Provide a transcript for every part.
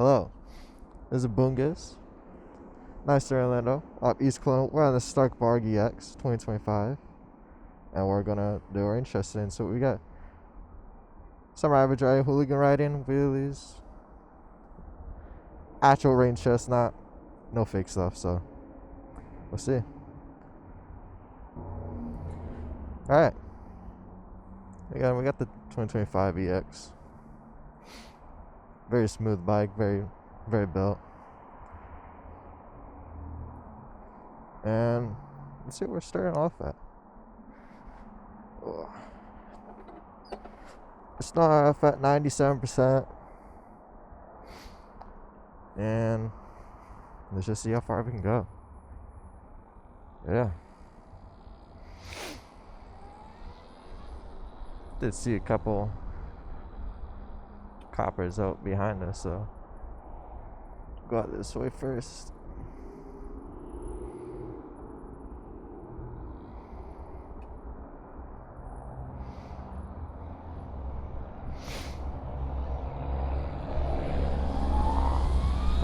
Hello, this is Bungus. Nice to Orlando. Up East Clone. We're on the Stark Varg EX 2025. And we're gonna do our interest in. So what we got? Some average riding, hooligan riding, wheelies. Actual range chest, no fake stuff, so we'll see. Alright. We got the 2025 EX. Very smooth bike, very built. And let's see what we're starting off at. It's starting off at 97%. And let's just see how far we can go. Yeah. Did see a couple coppers out behind us, so go out this way first.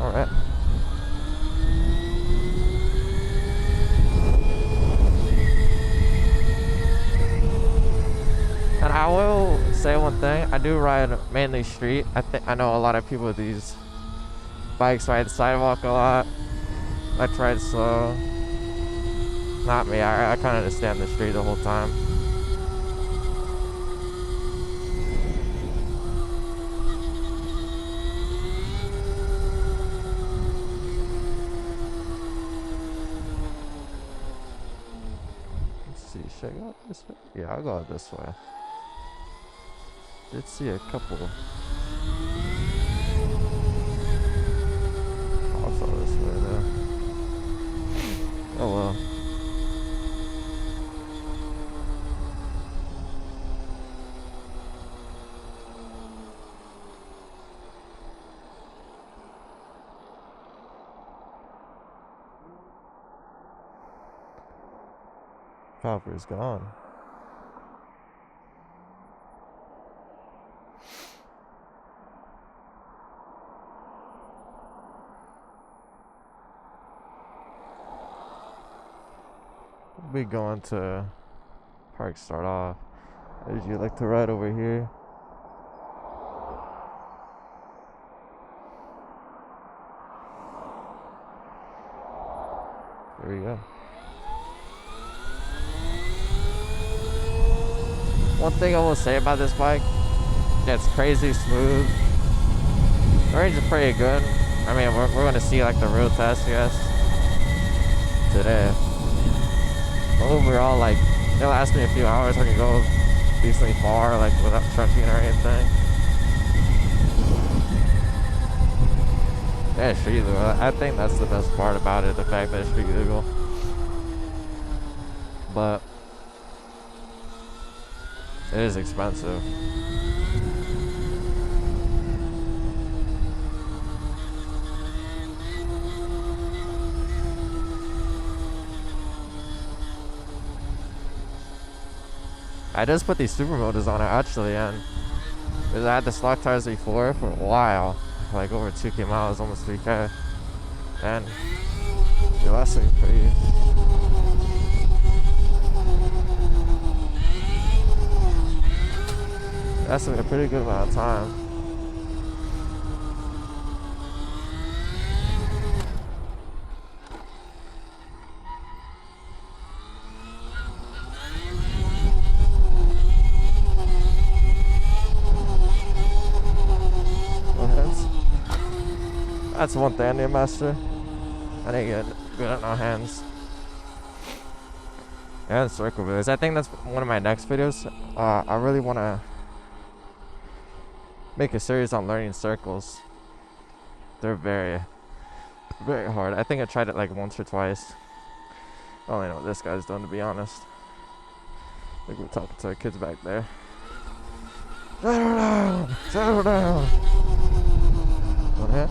All right. And I will say one thing, I do ride mainly street. I know a lot of people with these bikes ride the sidewalk a lot. I ride slow. Not me, I kind of just stay on the street the whole time. Let's see, should I go out this way? Yeah, I'll go out this way. Did see a couple. Also this way though. Oh well. Copper's gone. We'll be going to park start off. I usually like to ride over here. There we go. One thing I will say about this bike, it's crazy smooth. The range is pretty good. I mean, we're gonna see like the real test, I guess, today. Overall, like, it'll last me a few hours. I can go decently far, like, without trunking or anything. Yeah, it's street legal. I think that's the best part about it, the fact that it's street legal. But it is expensive. I just put these super motors on it actually, and because I had the stock tires before for a while, like over 2K miles, almost 3K, and they lasted pretty. That's a pretty good amount of time. That's one thing I need to master. I didn't get good at no hands. And circle videos. I think that's one of my next videos. I really want to make a series on learning circles. They're very hard. I think I tried it like once or twice. I don't really know what this guy's done, to be honest. I think we're talking to our kids back there. Settle down! Settle down! One hit.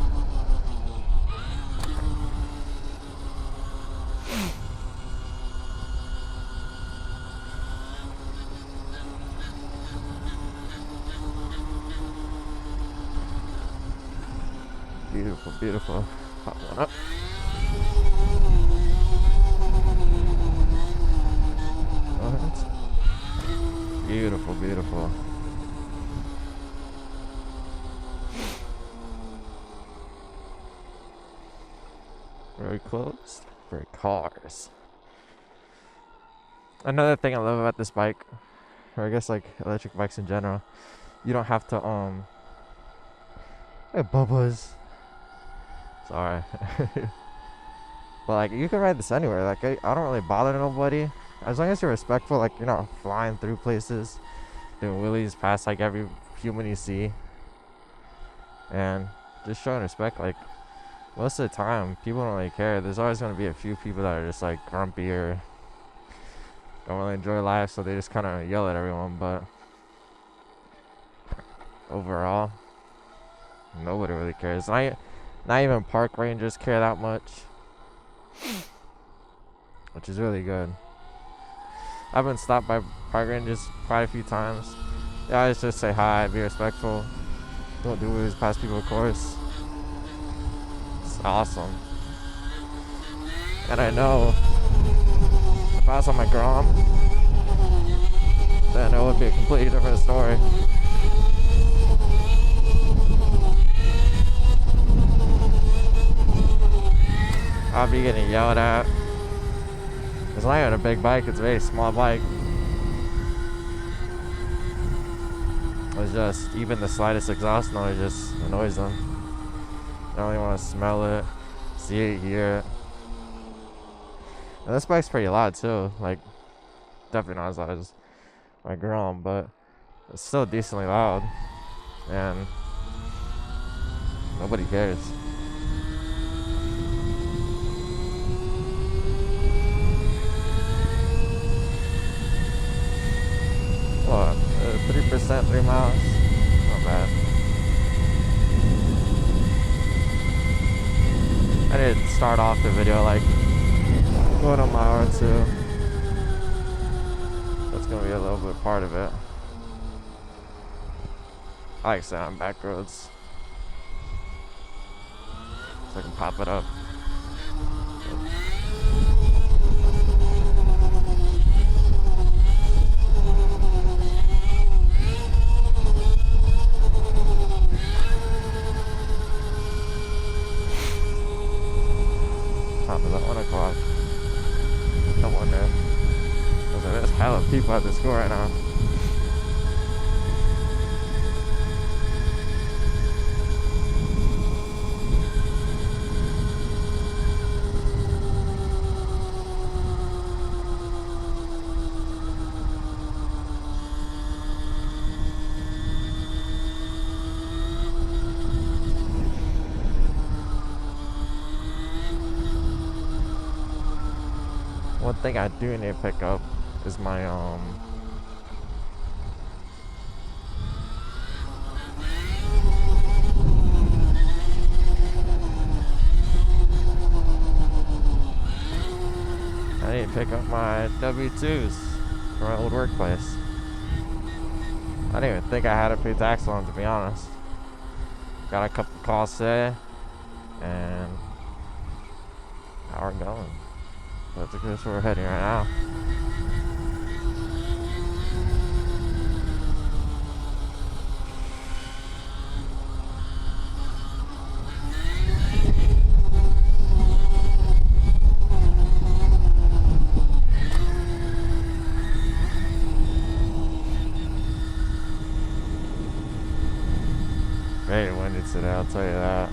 beautiful. Pop one up. What? Beautiful, beautiful. Very closed for cars. Another thing I love about this bike, or I guess like electric bikes in general, you don't have to hey, Bubba's. Sorry. But like you can ride this anywhere. Like I don't really bother nobody. As long as you're respectful, like you're not flying through places, doing wheelies past like every human you see. And just showing respect, like most of the time people don't really care. There's always gonna be a few people that are just like grumpy or don't really enjoy life, so they just kinda yell at everyone, but overall nobody really cares. Not even park rangers care that much, which is really good. I've been stopped by park rangers quite a few times. Yeah, I just say hi, be respectful, don't do wheelies past people, of course. It's awesome. And I know if I was on my Grom, then it would be a completely different story. I'll be getting yelled at. It's not even a big bike, it's a very small bike. It's just, even the slightest exhaust noise just annoys them. I don't even want to smell it, see it, hear it. And this bike's pretty loud too, like, definitely not as loud as my Grom, but it's still decently loud. And nobody cares. What? 3%, 3 miles? Not bad. I didn't start off the video like going on my R2. That's gonna be a little bit part of it. I like staying on back roads so I can pop it up. Time is at 1 o'clock. No wonder. There's hella people at the school right now. One thing I do need to pick up is my I need to pick up my W-2s from my old workplace. I didn't even think I had to pay tax on them, to be honest. Got a couple calls today, and now we're going. That's where we're heading right now. Very windy today, I'll tell you that.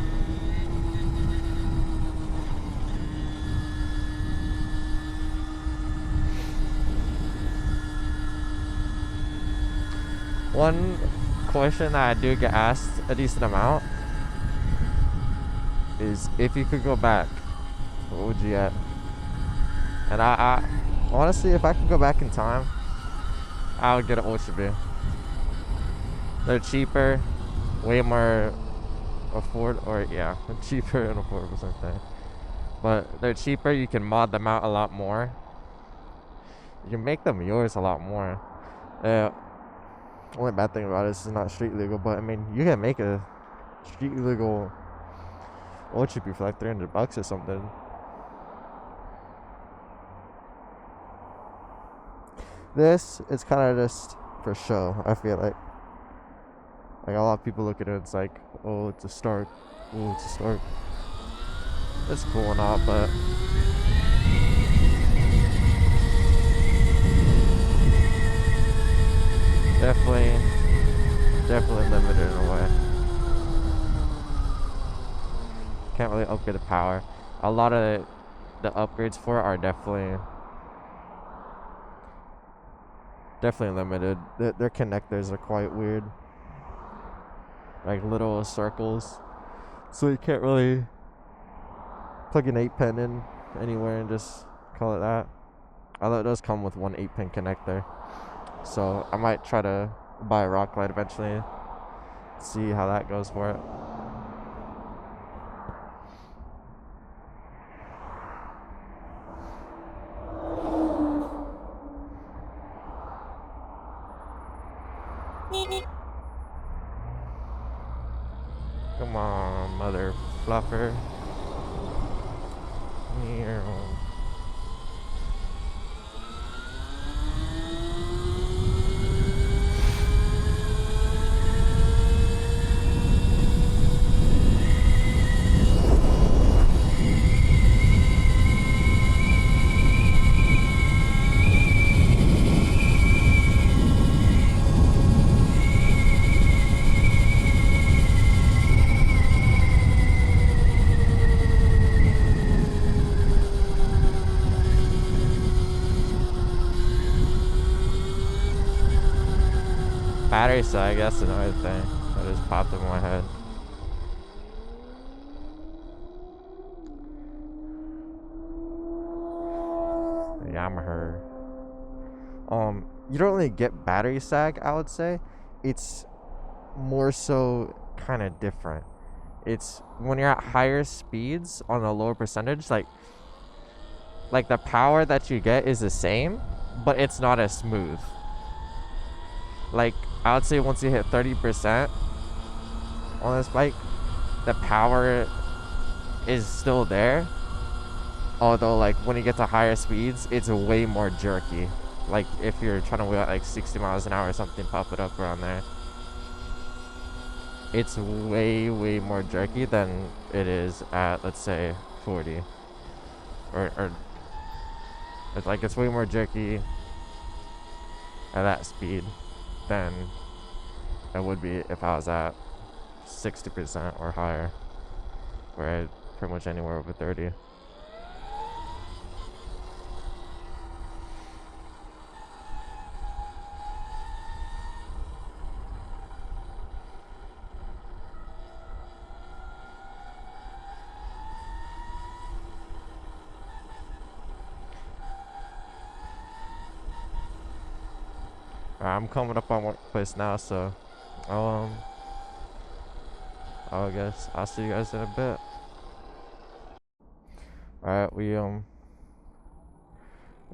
One question that I do get asked a decent amount is if you could go back, what would you get? And I honestly, if I could go back in time, I would get an Ultra B. They're cheaper, way more cheaper and affordable something. But they're cheaper, you can mod them out a lot more. You can make them yours a lot more. Only bad thing about it is it's not street legal, but I mean, you can make a street legal What should be for like $300 or something. This is kind of just for show. I feel like a lot of people look at it. It's like, oh, it's a Stark. Oh, it's a Stark. It's cool and all, but definitely limited in a way. Can't really upgrade the power. A lot of the upgrades for it are definitely limited. Their connectors are quite weird, like little circles, so you can't really plug an 8-pin in anywhere and just call it that. Although it does come with one 8-pin connector, so I might try to buy a rock light eventually, see how that goes for it. Come on, mother fluffer. Battery sag, that's another thing that just popped in my head. Yamaha. You don't really get battery sag, I would say. It's more so kind of different. It's when you're at higher speeds on a lower percentage, like the power that you get is the same, but it's not as smooth. Like, I would say once you hit 30% on this bike, the power is still there. Although, like, when you get to higher speeds, it's way more jerky. Like, if you're trying to wheel at like 60 miles an hour or something, pop it up around there. It's way more jerky than it is at, let's say, 40. Or it's like, it's way more jerky at that speed than it would be if I was at 60% or higher, where pretty much anywhere over 30. I'm coming up on workplace now, so I guess I'll see you guys in a bit. Alright, we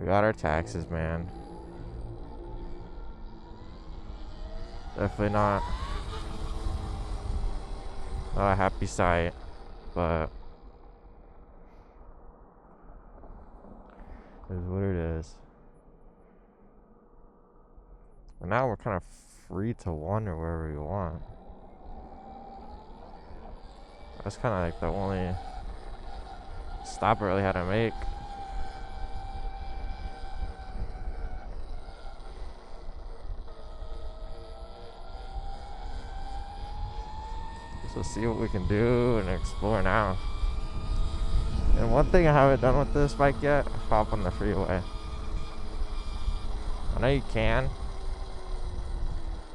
got our taxes, man. Definitely not a happy sight, but it is what it is. And now we're kind of free to wander wherever we want. That's kind of like the only stop I really had to make. So see what we can do and explore now. And one thing I haven't done with this bike yet, hop on the freeway. I know you can.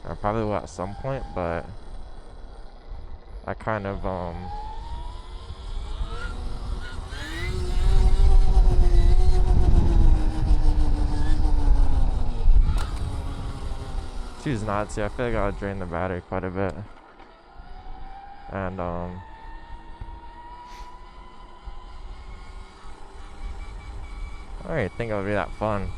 I probably will at some point, but I kind of choose not to. I feel like I'll drain the battery quite a bit. And I don't really think it would be that fun.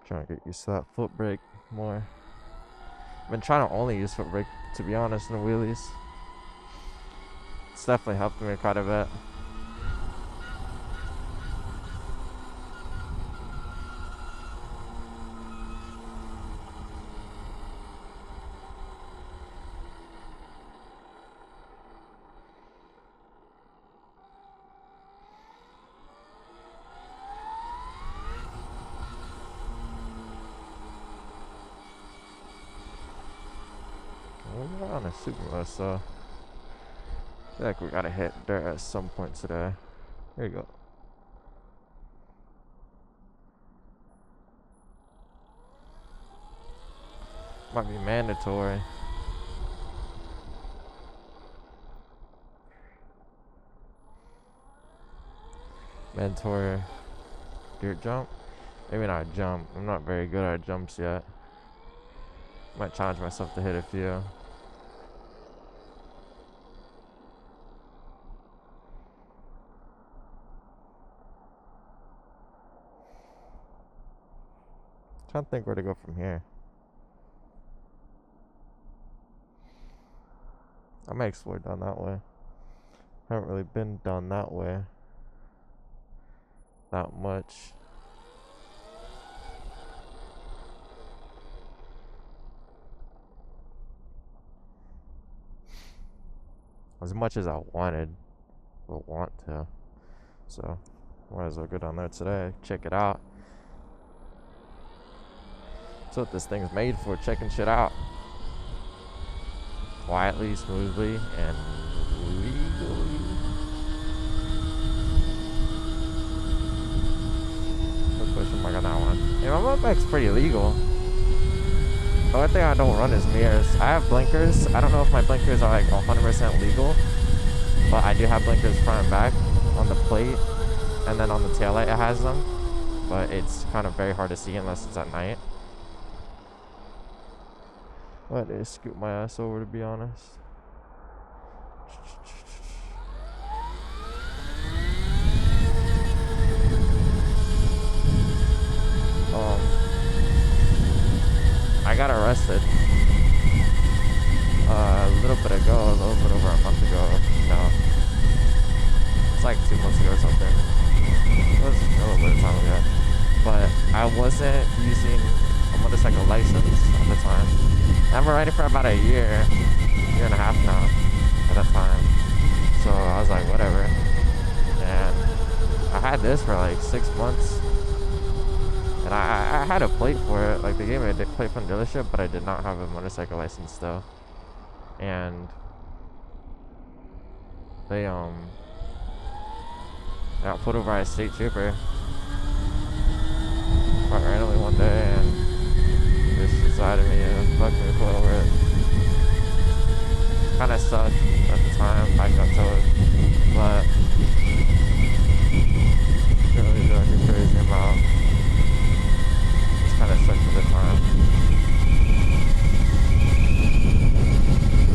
Trying to get used to that foot brake more. I've been trying to only use foot brake, to be honest, in the wheelies. It's definitely helped me quite a bit. We're on a super so I feel like we gotta hit dirt at some point today. Here you go. Might be mandatory. Mandatory dirt jump? Maybe not a jump. I'm not very good at jumps yet. Might challenge myself to hit a few. Trying to think where to go from here. I might explore down that way. Haven't really been down that way that much. As much as I wanted or want to. So might as well go down there today, check it out. That's what this thing's made for, checking shit out. Quietly, smoothly, and legally. No question mark on that one. Yeah, my motorbike's pretty legal. The only thing I don't run is mirrors. I have blinkers. I don't know if my blinkers are like 100% legal, but I do have blinkers front and back on the plate, and then on the taillight it has them. But it's kind of very hard to see unless it's at night. I need to scoot my ass over, to be honest. I got arrested a little bit ago, a little bit over a month ago. No, it's like 2 months ago or something. It was a little bit of time ago, but I wasn't using a motorcycle license at the time. I've been riding for about a year and a half now at that time. So I was like, whatever. And I had this for like 6 months. And I had a plate for it. Like, they gave me a plate from the dealership, but I did not have a motorcycle license still. And they got pulled over by a state trooper quite randomly one day, and just decided me and fucked me pull over it. Kinda sucked at the time, I got towed, but didn't really do anything crazy about. Just kinda sucked at the time.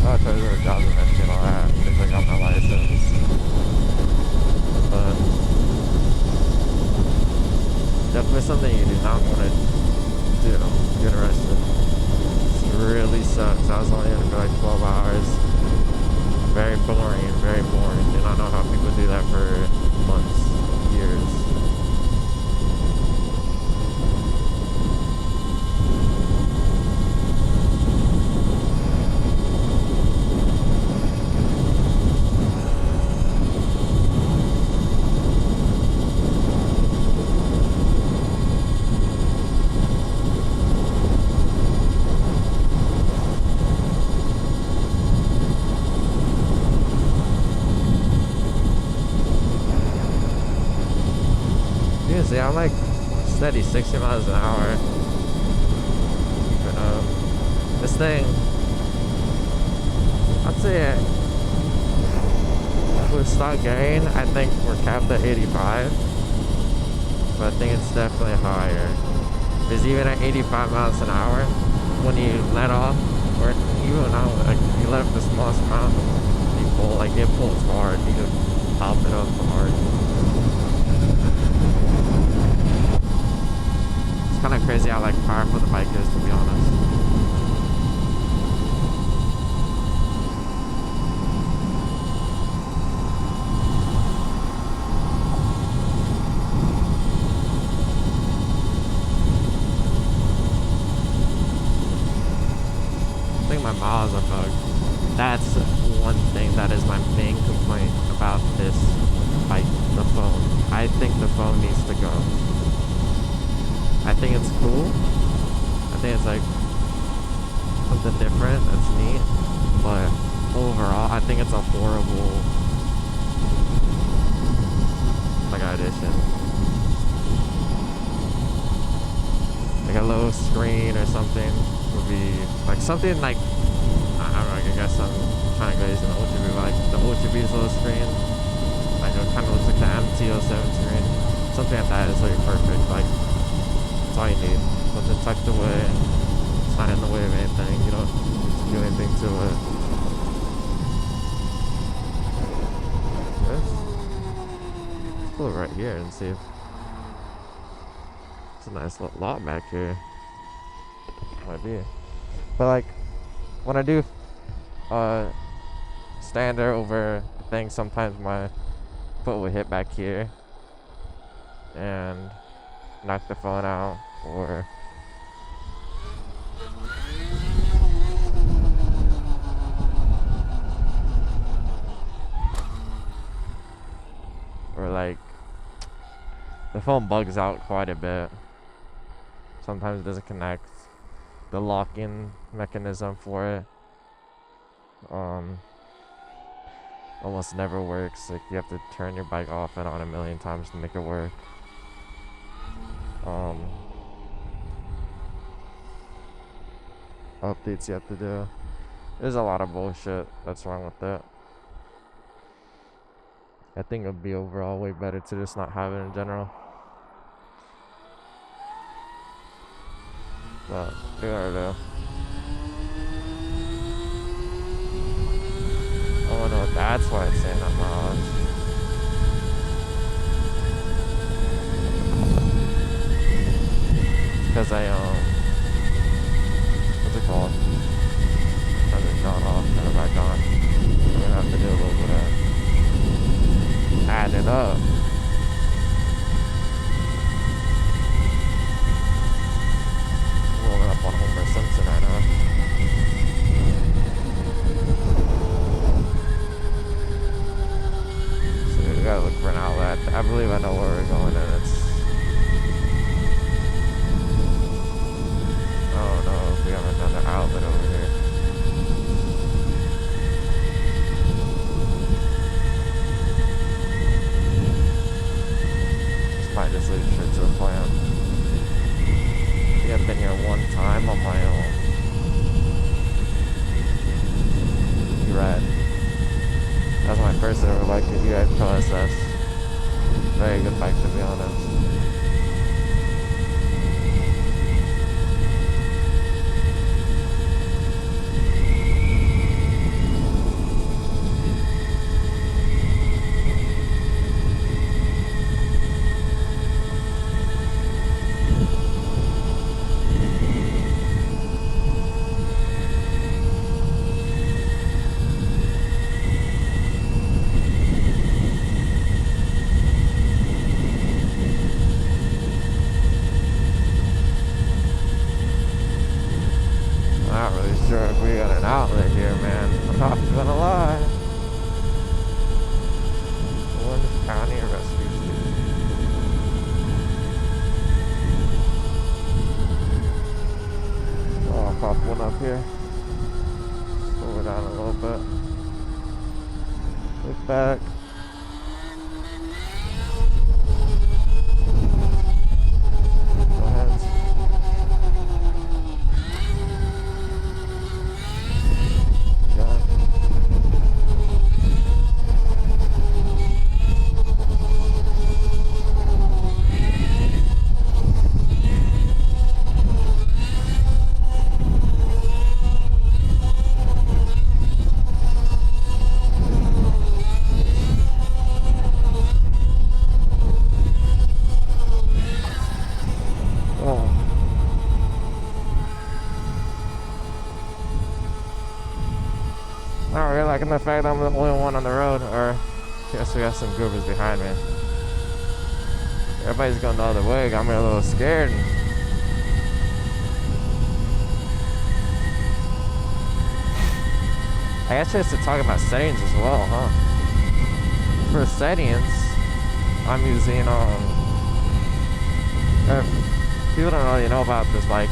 I tried to go to jobs eventually and all that, because I got my license. But definitely something you do not want to do, get arrested. It really sucks. I was only in for like 12 hours. Very boring, very boring. Do not know how people do that for months, years. See, I'm like steady 60 miles an hour. But, this thing, I'd say with stock gain, I think we're capped at 85. But I think it's definitely higher. Because even at 85 miles an hour, when you let off, or even now, like you let off the smallest amount, you pull, like it pulls hard. You can pop it up hard. Kind of crazy how like my miles are bugged. That's one thing that is my main complaint about this, like, the phone. I think the phone needs to go. I think it's cool. I think it's, like, something different. That's neat. But overall, I think it's a horrible, like, addition. Like a low screen or something would be, like, something like, I don't know, I guess I'm trying to go using the Ultra V, but like the Ultra V's little screen, like it kind of looks like the MT07 screen. Something like that is like perfect. Like, that's all you need. Something tucked away. It's not in the way of anything. You don't need to do anything to it. Let's pull it right here and see if it's a nice little lot back here. Might be. But like, when I do stand there over things, sometimes my foot will hit back here and knock the phone out, or like the phone bugs out quite a bit. Sometimes it doesn't connect. The lock-in mechanism for it almost never works. Like, you have to turn your bike off and on a million times to make it work. Updates you have to do. There's a lot of bullshit that's wrong with it. I think it would be overall way better to just not have it in general. But they gotta do. Oh no, that's why it's saying that miles. Because I what's it called? Turn it off, turn it back on. I'm gonna have to do a little bit of adding up. Rolling up on Homer Simpson right now. So we gotta look for an outlet. I believe I know where we're going, and it's, oh no, we have another outlet over here. This might just lead straight to the plant. I think I've been here one time on my own. You're right. That was my first ever bike at U.S. OSS. Very good bike, to be honest. Back. Go ahead. Got it. Not really liking the fact I'm the only one on the road, or I guess we got some goobers behind me. Everybody's going the other way, got me a little scared. I guess just to talk about settings as well, huh? For settings, I'm using people don't really know about this. Like,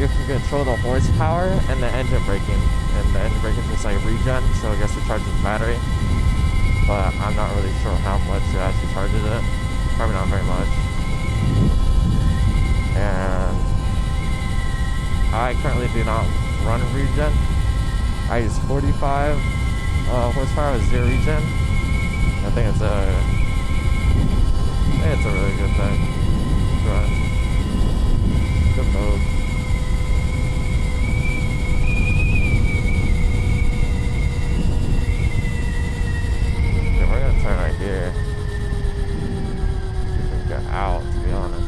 you can control the horsepower and the engine braking, and the engine braking is just like regen, so I guess it charges the battery. But I'm not really sure how much it actually charges it. Probably not very much. And I currently do not run regen. I use 45 horsepower with 0 regen. I think it's a really good thing to run. Good mode. Okay, we're gonna turn right here. We can get out, to be honest.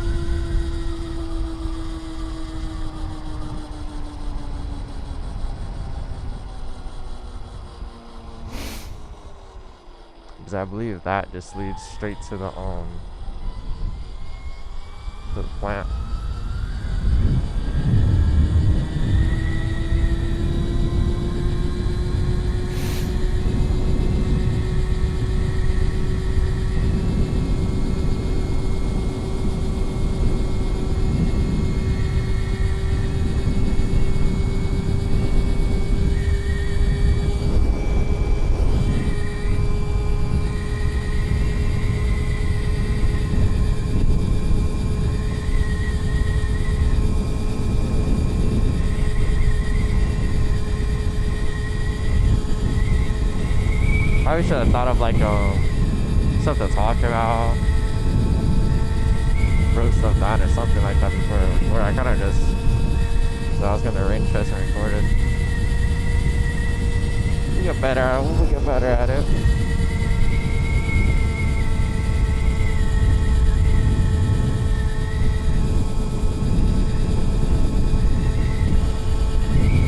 Because I believe that just leads straight to the plant. Probably should have thought of like stuff to talk about, wrote stuff down or something like that before. Where I kind of just, so I was gonna rain test and record it. We'll get better at it.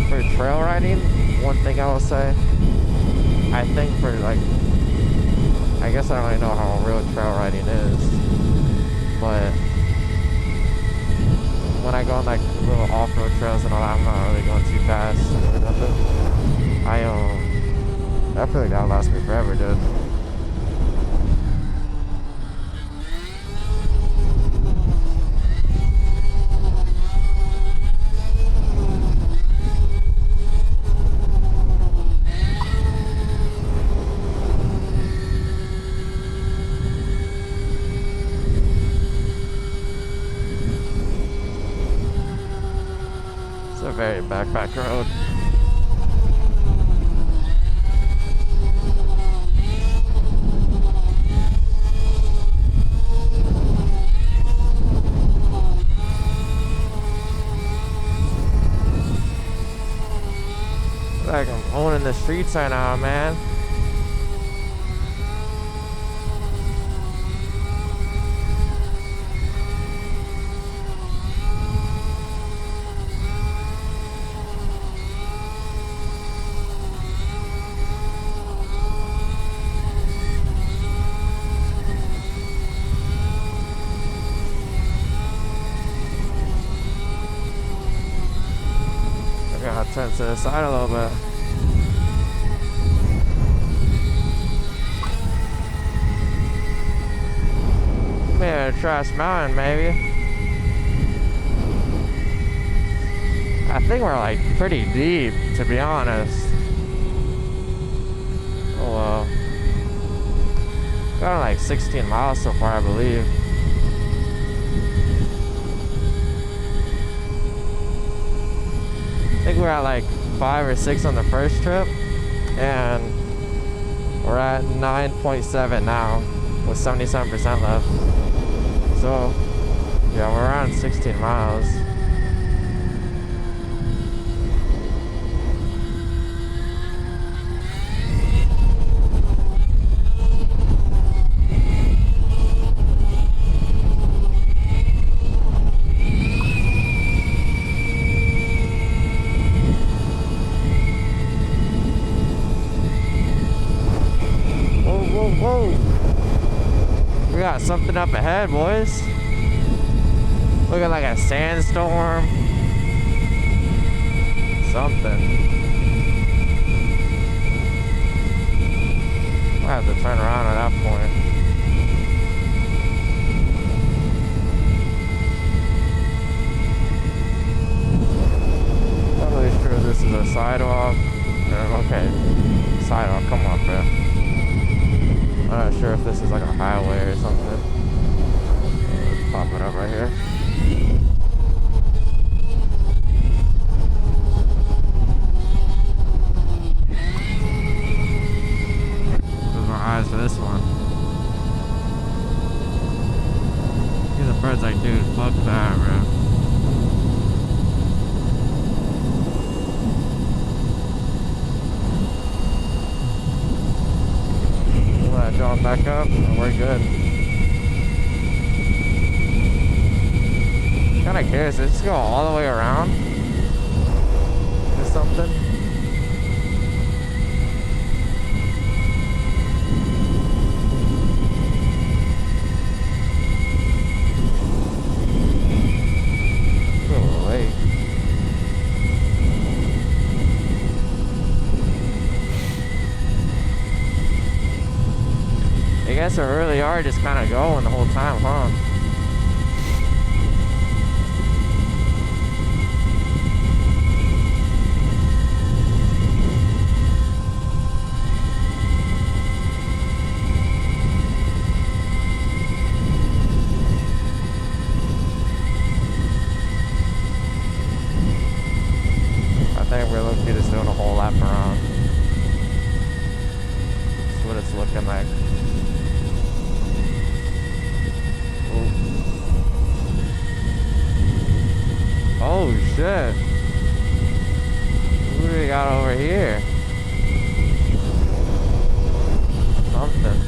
For trail riding, one thing I will say, I think for like, I guess I don't really know how real trail riding is, but when I go on like little off-road trails and all that, I'm not really going too fast or nothing. I feel like that'll last me forever, dude. Very backpack road. Like I'm owning the streets right now, man. Turn to the side a little bit. Maybe a Trash Mountain, maybe. I think we're like pretty deep, to be honest. Oh well. Got like 16 miles so far, I believe. I think we're at like 5 or 6 on the first trip, and we're at 9.7 now with 77% left. So yeah, we're around 16 miles. Whoa. We got something up ahead, boys. Looking like a sandstorm. Something. Okay. Sidewalk, come on, bro. I'm not sure if this is like a highway or something. Let's pop it up right here. Close my eyes for this one. Here's the bird's like, dude, fuck that, bro. Jump back up and we're good. Kinda curious, did it just go all the way around? Or something? Holy. I guess they really are just kind of going the whole time, huh? I think we're looking just doing a whole lap around. That's what it's looking like. Oh shit. What do we got over here? Something.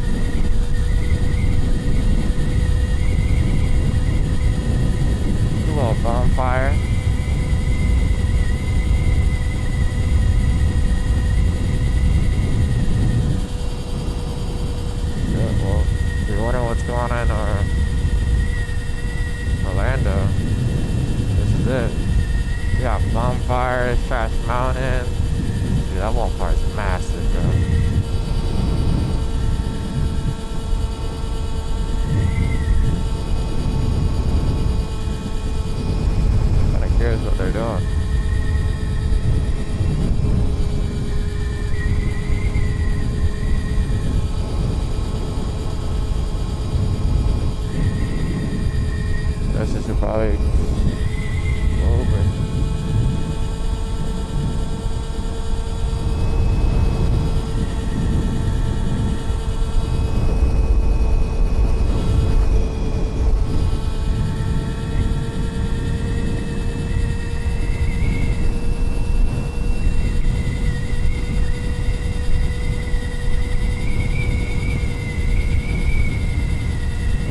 A little bonfire. Shit, well, if you're wondering what's going on in Orlando, this is it. We got bonfires, Trash Mountain. Dude, that bonfire's massive, bro. Kinda curious what they're doing. Guess I should probably go over.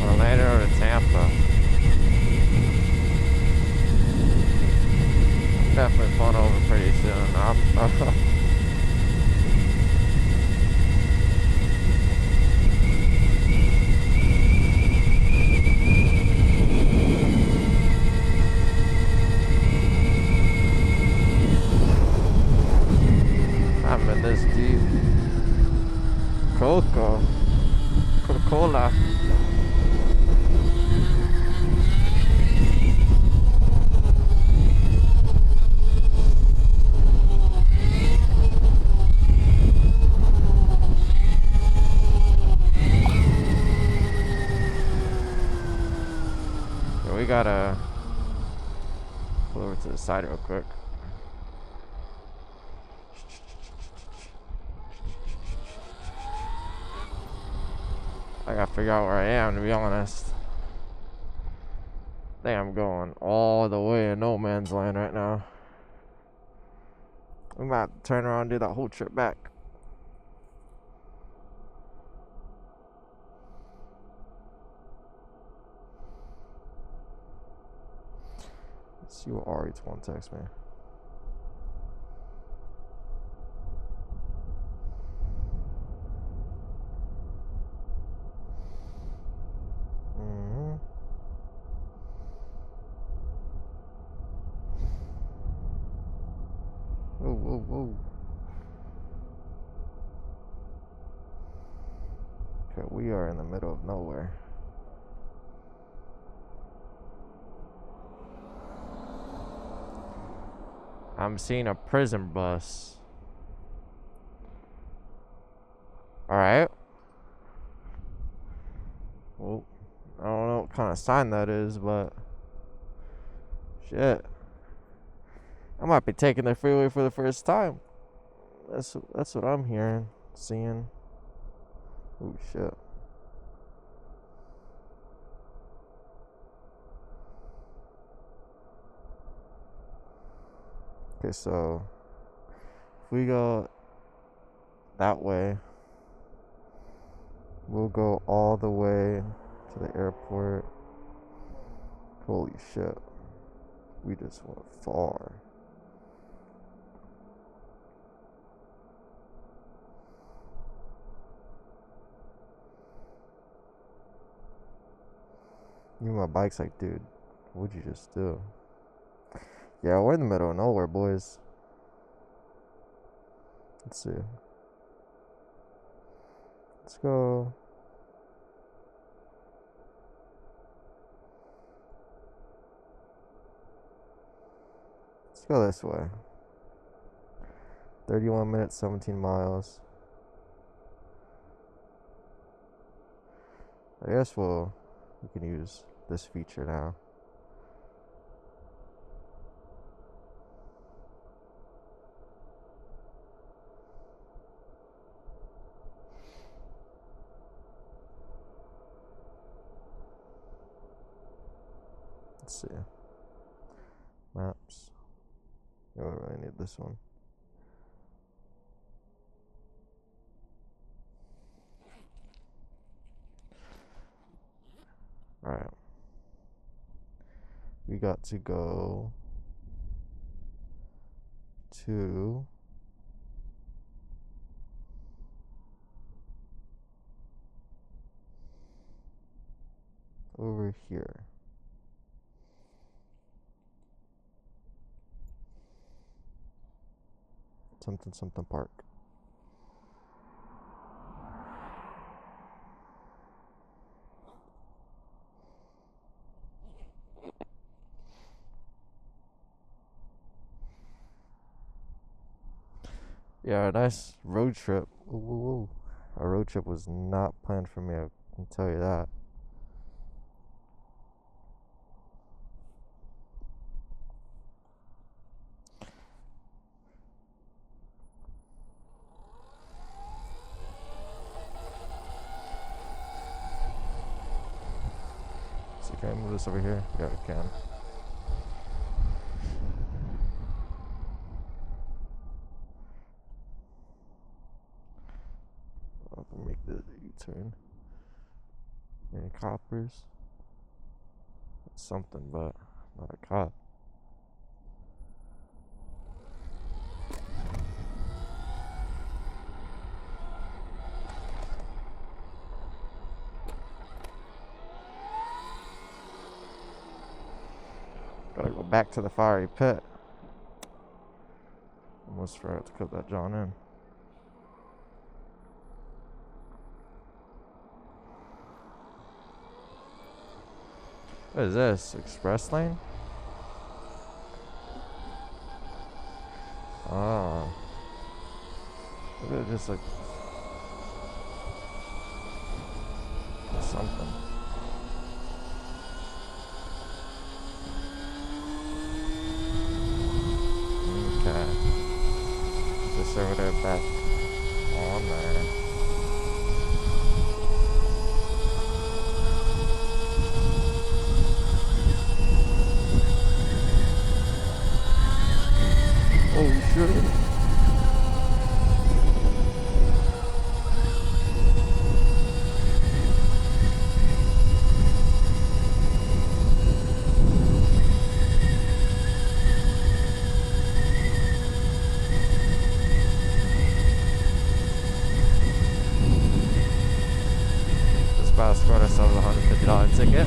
Orlando to Tampa. Definitely pulling over pretty soon. I'm in this deep. Coca-Cola. We gotta pull over to the side real quick. I gotta figure out where I am, to be honest. I think I'm going all the way in no man's land right now. I'm about to turn around and do that whole trip back. Let's see what RH1 text me. Whoa. Okay, we are in the middle of nowhere. I'm seeing a prison bus. Alright. Well, I don't know what kind of sign that is, but shit. I might be taking the freeway for the first time. That's what I'm hearing, seeing. Oh shit. Okay, so if we go that way, we'll go all the way to the airport. Holy shit. We just went far. Even my bike's like, dude, what'd you just do? Yeah, we're in the middle of nowhere, boys. Let's see. Let's go. Let's go this way. 31 minutes, 17 miles. I guess we can use this feature now. Let's see. Maps. I don't really need this one. Alright. We got to go to over here. Something park. Yeah, a nice road trip. Ooh, ooh, ooh. A road trip was not planned for me, I can tell you that. So can I move this over here? Yeah, I can. I'll make the U-turn. Any coppers? That's something, but not a cop. Gotta go back to the fiery pit. Almost forgot to cut that John in. What is this? Express lane? Oh. Maybe it's just like something. Okay. Just over there back on there. Oh shit. About to score ourselves a $150 ticket.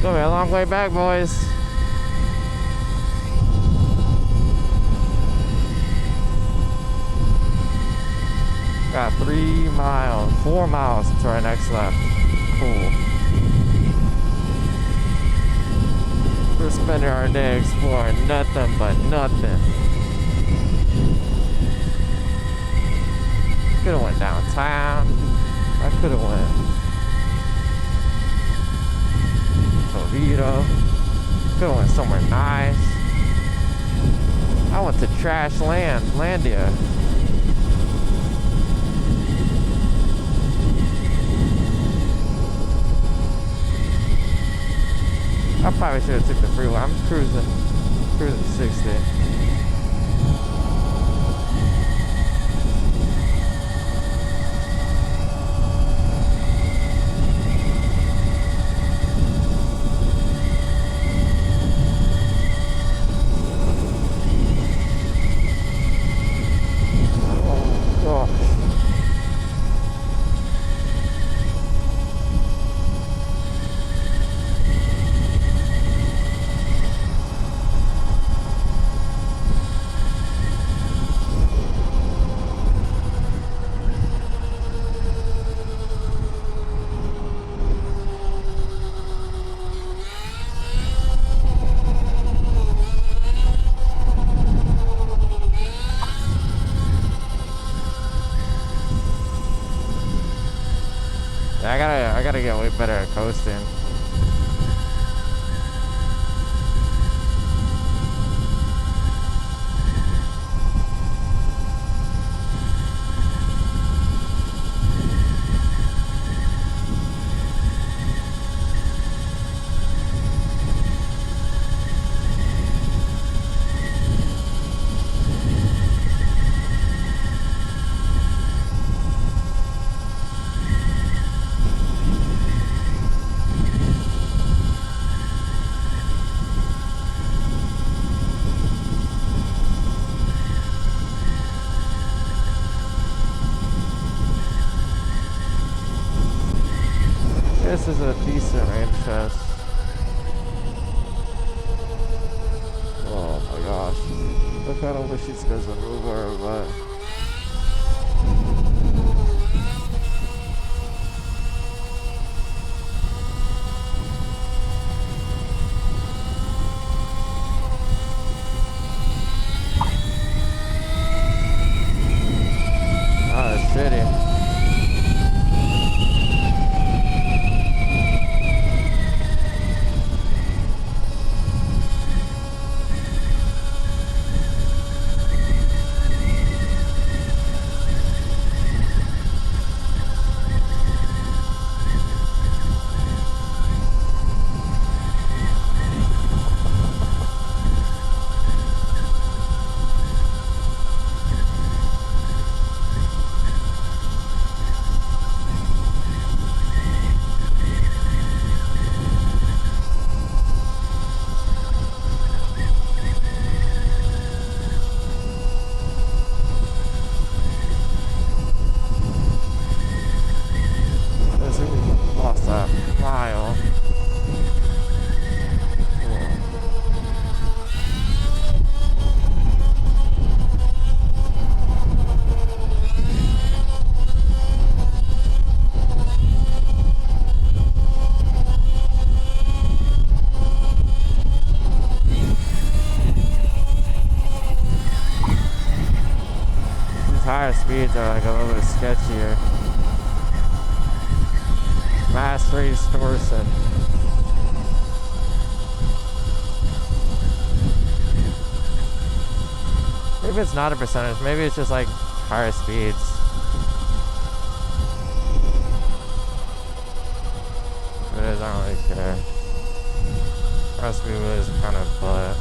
gonna be a long way back, boys. Got 3 miles, 4 miles to our next left. Cool. We're spending our day exploring nothing but nothing. Could've went downtown. I could've went Toledo. Could've went somewhere nice. I went to Trash Landia. I probably should have took the freeway. I'm cruising 60. I gotta get way better at coasting. This is a decent range test. Oh my gosh. I kinda wish these guys would move over, but oh, it's shitty. Higher speeds are like a little bit sketchier. Mass distortion. Maybe it's not a percentage, maybe it's just like higher speeds. If it is, I don't really care. Higher speed really is kind of butt.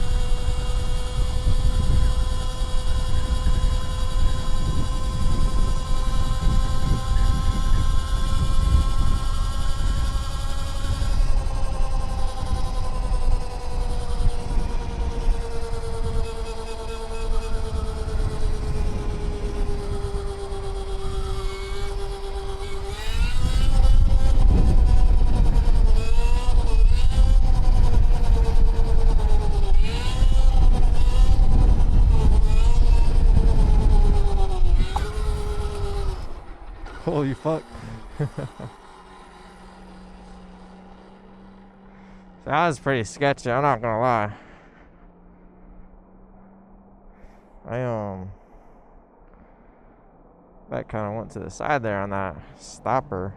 fuck? That was pretty sketchy, I'm not gonna lie. That kind of went to the side there on that stopper.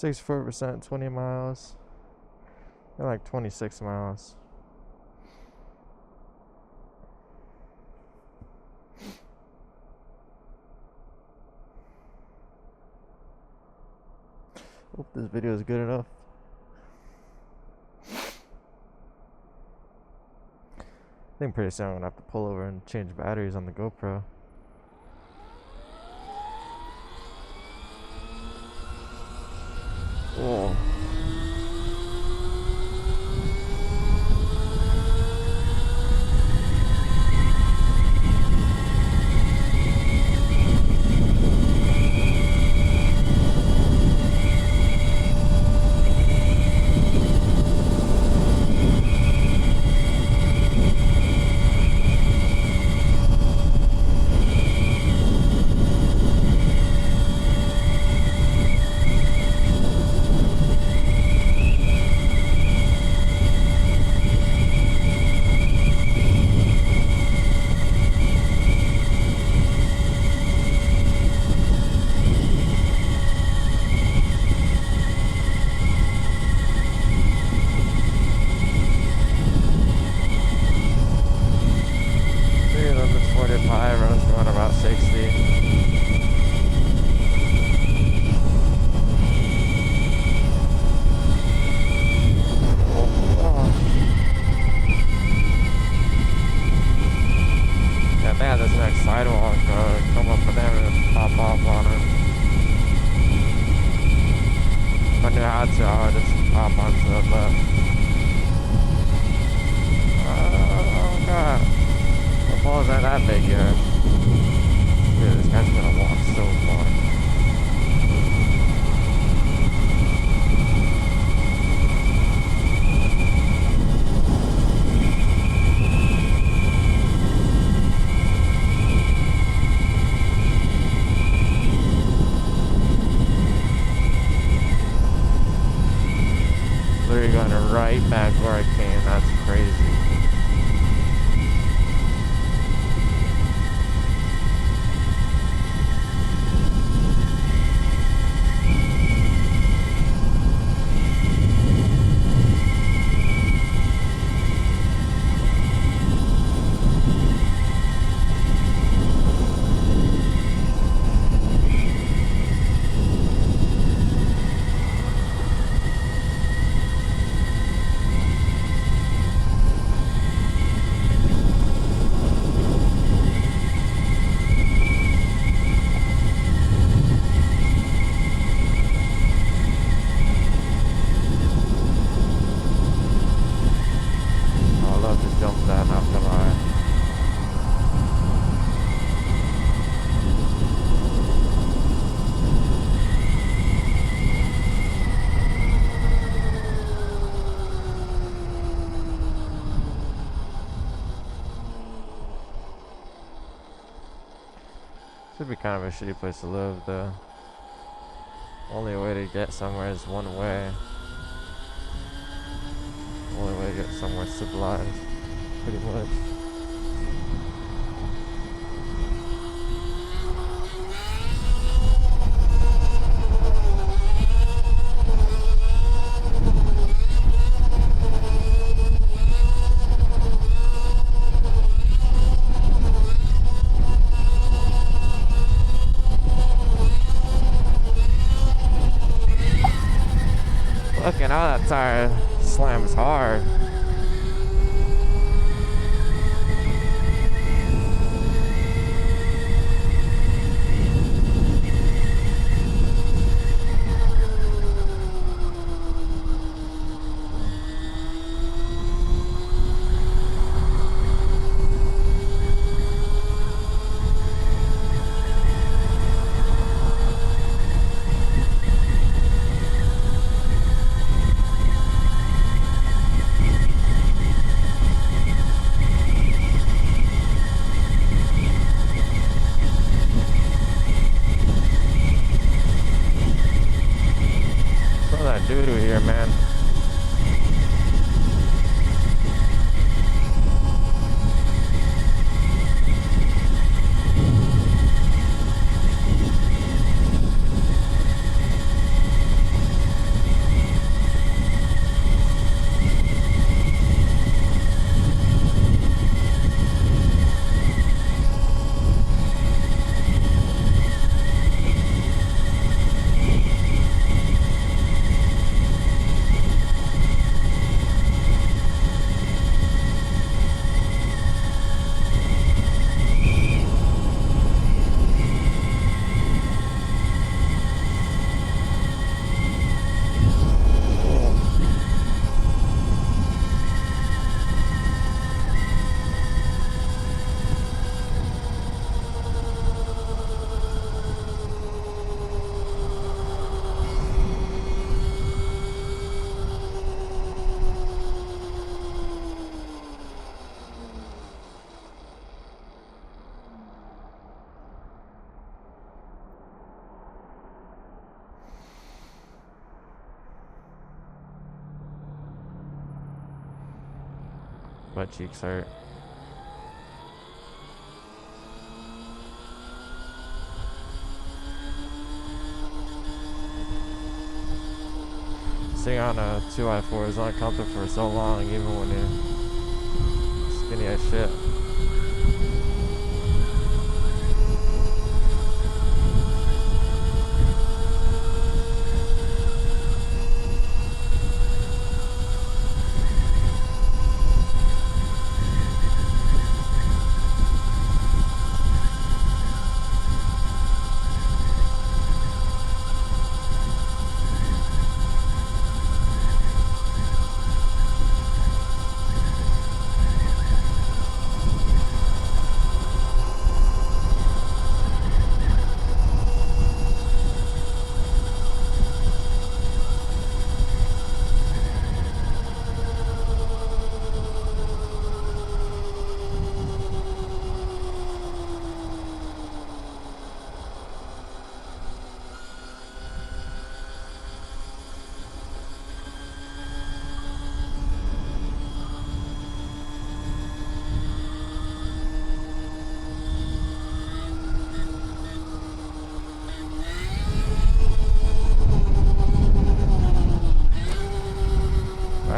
%, 20 miles. They're like 26 miles. Hope this video is good enough. I think pretty soon I'm gonna have to pull over and change batteries on the GoPro. Oh. Sidewalk, come up with them and pop off on it. If I knew how to, I would just pop onto it, but oh god, the balls aren't that big yet. Dude, this guy's gonna walk so far. Literally going right back where I came. That's crazy. Should be kind of a shitty place to live. The only way to get somewhere is one way. Only way to get somewhere civilized, pretty much. Looking out, that tire slams hard. here, man. My cheeks hurt. Sitting on a 2x4 is uncomfortable for so long, even when you're skinny as shit.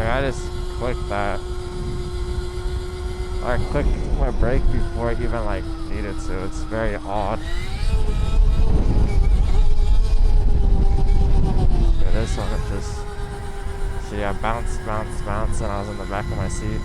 I just clicked that. I clicked my brake before I even like needed to. It's very odd. Yeah, this one it just see I bounced, and I was in the back of my seat.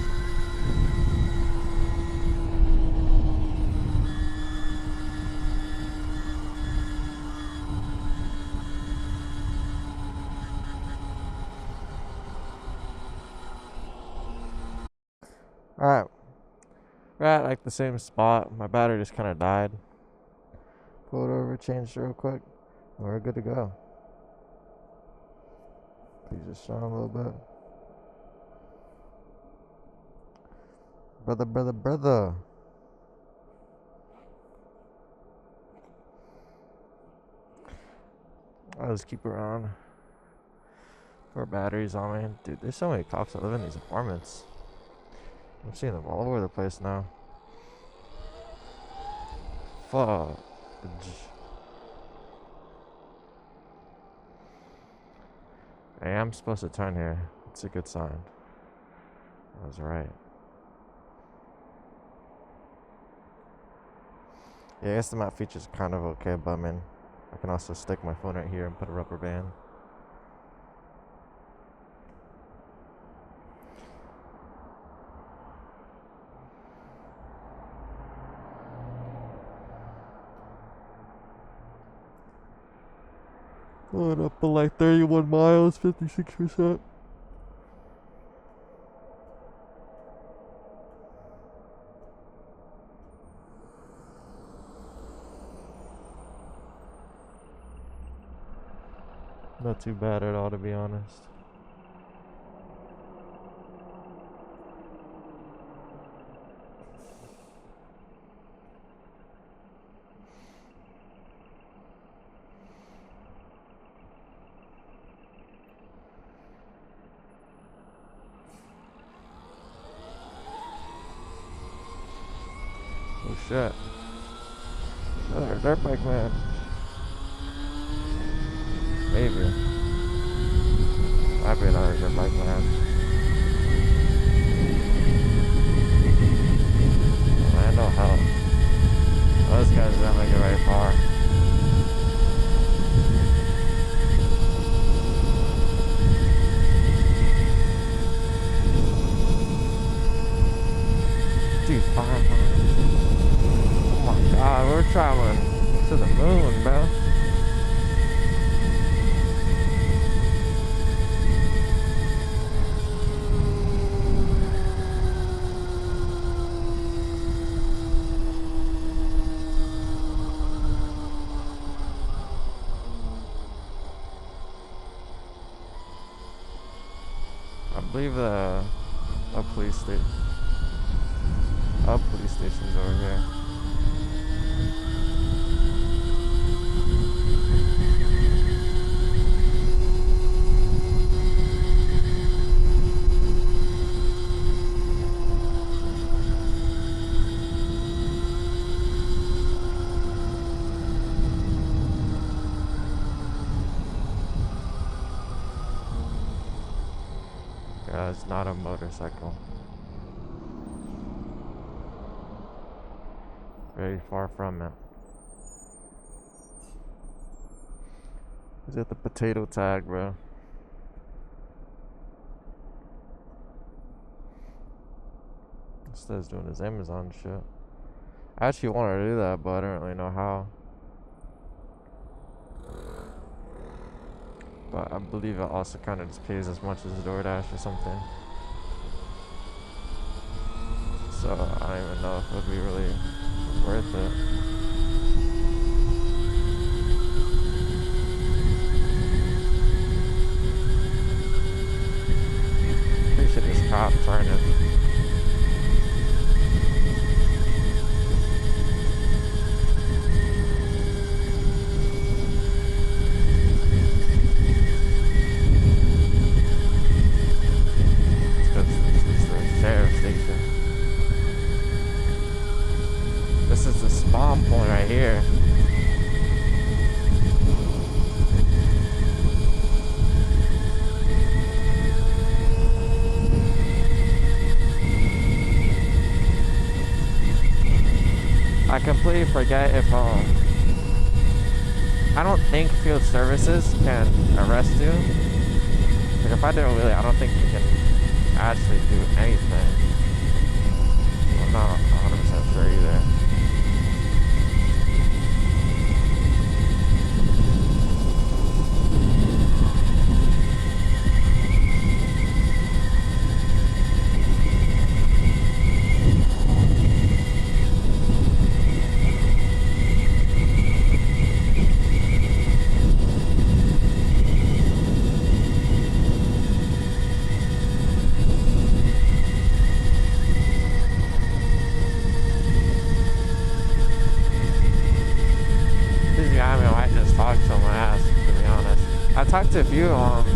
Alright. We're at like the same spot. My battery just kinda died. Pull it over, changed it real quick, and we're good to go. Please just shine a little bit. Brother. I'll just keep it around for batteries on me. Dude, there's so many cops that live in these apartments. I'm seeing them all over the place now. Fuck. Hey, I'm supposed to turn here. It's a good sign. I was right. Yeah, I guess the map feature's kind of okay, but I mean, I can also stick my phone right here and put a rubber band. Going up to like 31 miles, 56%. Not too bad at all, to be honest. shit. Another dirt bike man. Maybe. Might be another dirt bike man. Man, no help. Those guys don't make it very far. Dude, 500. Oh my god, we're traveling to the moon, bro. I believe a police station. A police station's over here. Yeah, it's not a motorcycle. Very far from it. He's at the potato tag, bro. Instead of doing his Amazon shit. I actually wanted to do that, but I don't really know how. But I believe it also kind of just pays as much as DoorDash or something. So I don't even know if it would be really worth it. Pretty sure this cop turning. This is the spawn point right here. I completely forget if I don't think field services can arrest you. Like if I didn't really, I don't think you can actually do anything. I'm not 100% sure either. I talked to a few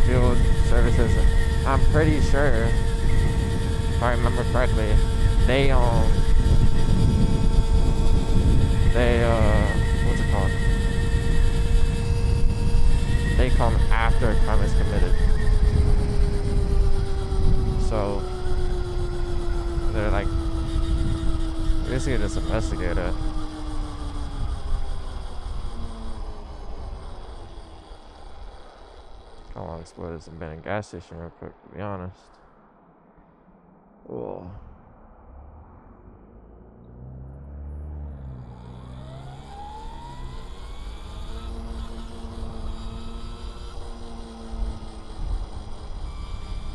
field services. I'm pretty sure, if I remember correctly, they what's it called? They come after a crime is committed. So they're like basically just investigate it. I want to explore this abandoned gas station real quick, to be honest. Oh.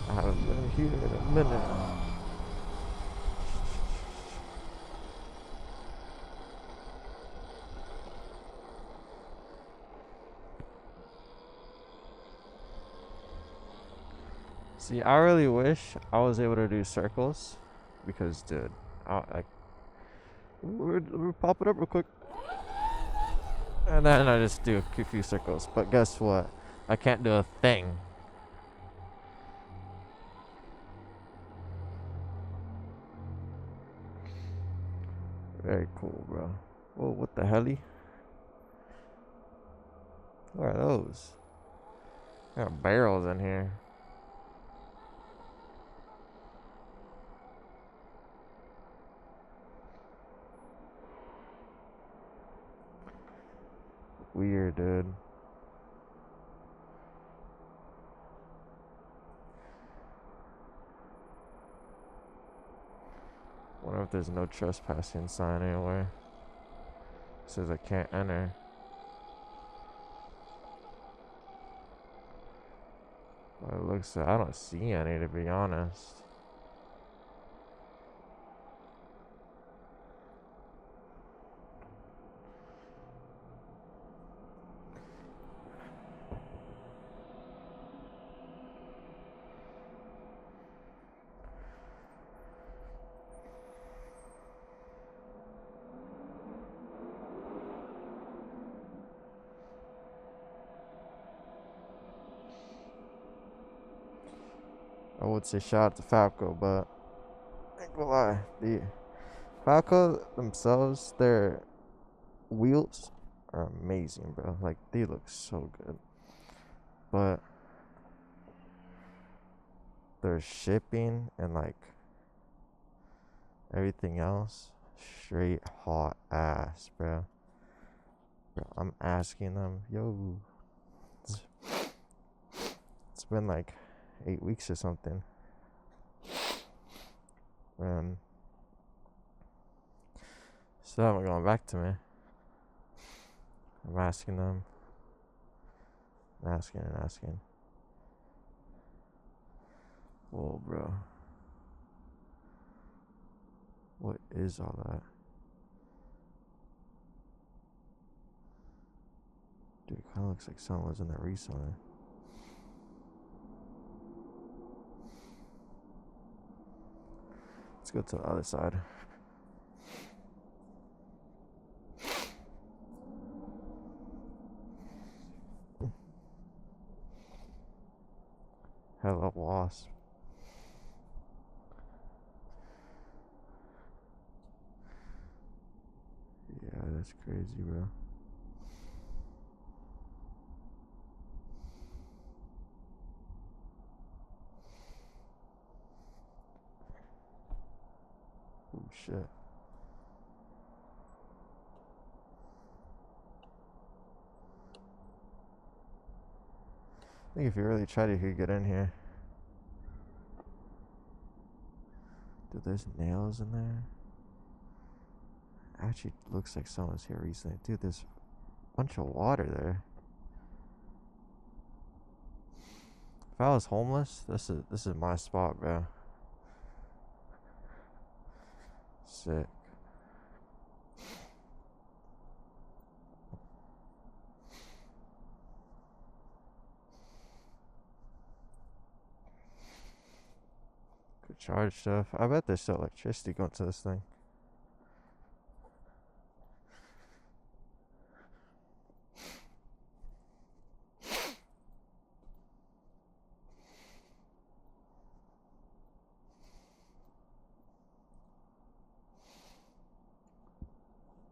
I haven't been here in a minute. See, I really wish I was able to do circles, because, dude, we'll pop it up real quick, and then I just do a few circles. But guess what? I can't do a thing. Very cool, bro. Whoa, what the helly? What are those? There are barrels in here. Weird, dude. Wonder if there's no trespassing sign anywhere. It says I can't enter. But it looks like I don't see any, to be honest. I would say shout out to Falco, but I ain't gonna lie. The Falco themselves, their wheels are amazing, bro. Like, they look so good. But their shipping and, like, everything else, straight hot ass, bro. Bro, I'm asking them, yo, it's been like 8 weeks or something. And still haven't gone back to me. I'm asking them, asking and asking. Whoa, bro. What is all that? Dude, it kind of looks like someone was in there recently. Let's go to the other side. Hella wasp. Yeah, that's crazy, bro. Oh shit. I think if you really tried, you could get in here. Dude, there's nails in there. Actually, looks like someone was here recently. Dude, there's a bunch of water there. If I was homeless, this is my spot, bro. Sick. Could charge stuff. I bet there's still electricity going to this thing.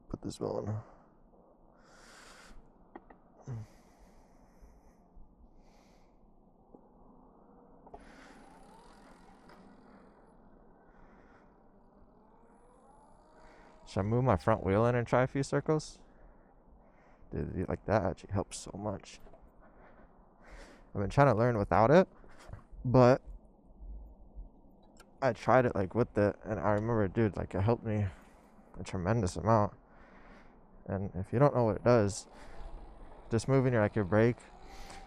Put this on. Should I move my front wheel in and try a few circles? Dude, like that actually helps so much. I've been trying to learn without it, but I tried it like with it, and I remember, dude, like it helped me a tremendous amount. And if you don't know what it does, just moving your brake,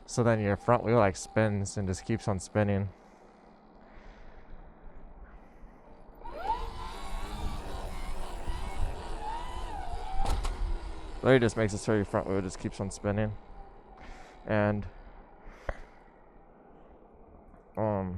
so then your front wheel like spins and just keeps on spinning. Literally just makes it so your front wheel just keeps on spinning. And I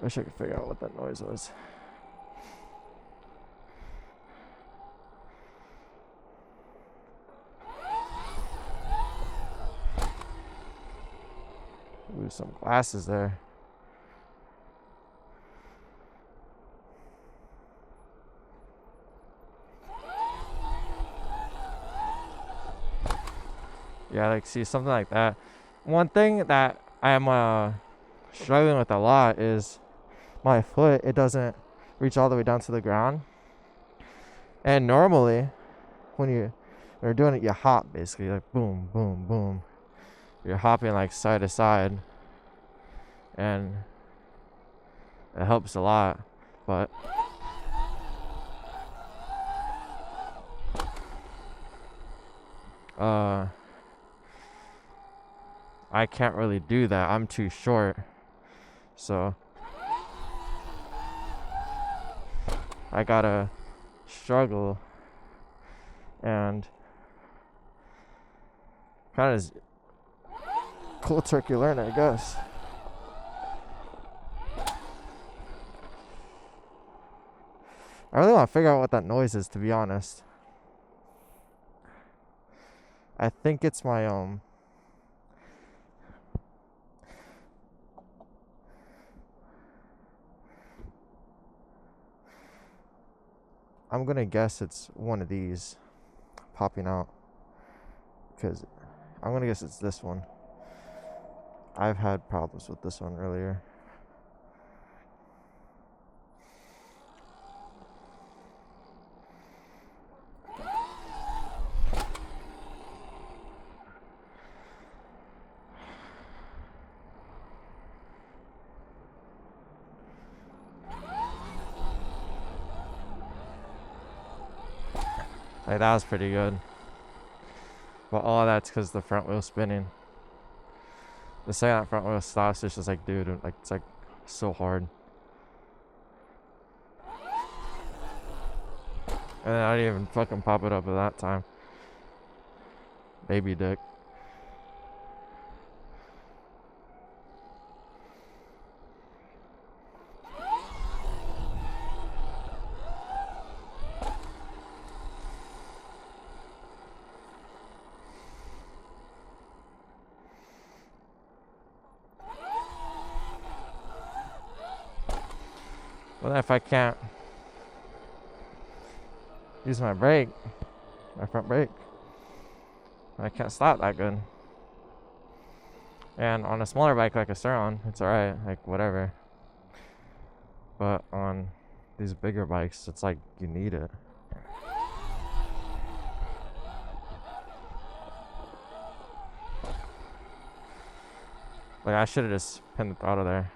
wish I could figure out what that noise was. Ooh, some glasses there. Yeah, like see something like that. One thing that I'm struggling with a lot is my foot. It doesn't reach all the way down to the ground. And normally, when you're doing it, you hop basically like boom, boom, boom. You're hopping like side to side, and it helps a lot. But I can't really do that. I'm too short, so I gotta struggle and kind of cool turkey learn, I guess. I really want to figure out what that noise is, to be honest. I think it's my I'm gonna guess it's one of these popping out, because I'm gonna guess it's this one. I've had problems with this one earlier. Like, that was pretty good. But all of that's because the front wheel's spinning. The second that front wheel stops, it's just like, dude, like, it's like so hard. And then I didn't even fucking pop it up at that time. Baby dick. Well, then if I can't use my brake, my front brake, I can't stop that good. And on a smaller bike like a Suron, it's alright, like whatever. But on these bigger bikes, it's like you need it. Like, I should have just pinned the throttle there.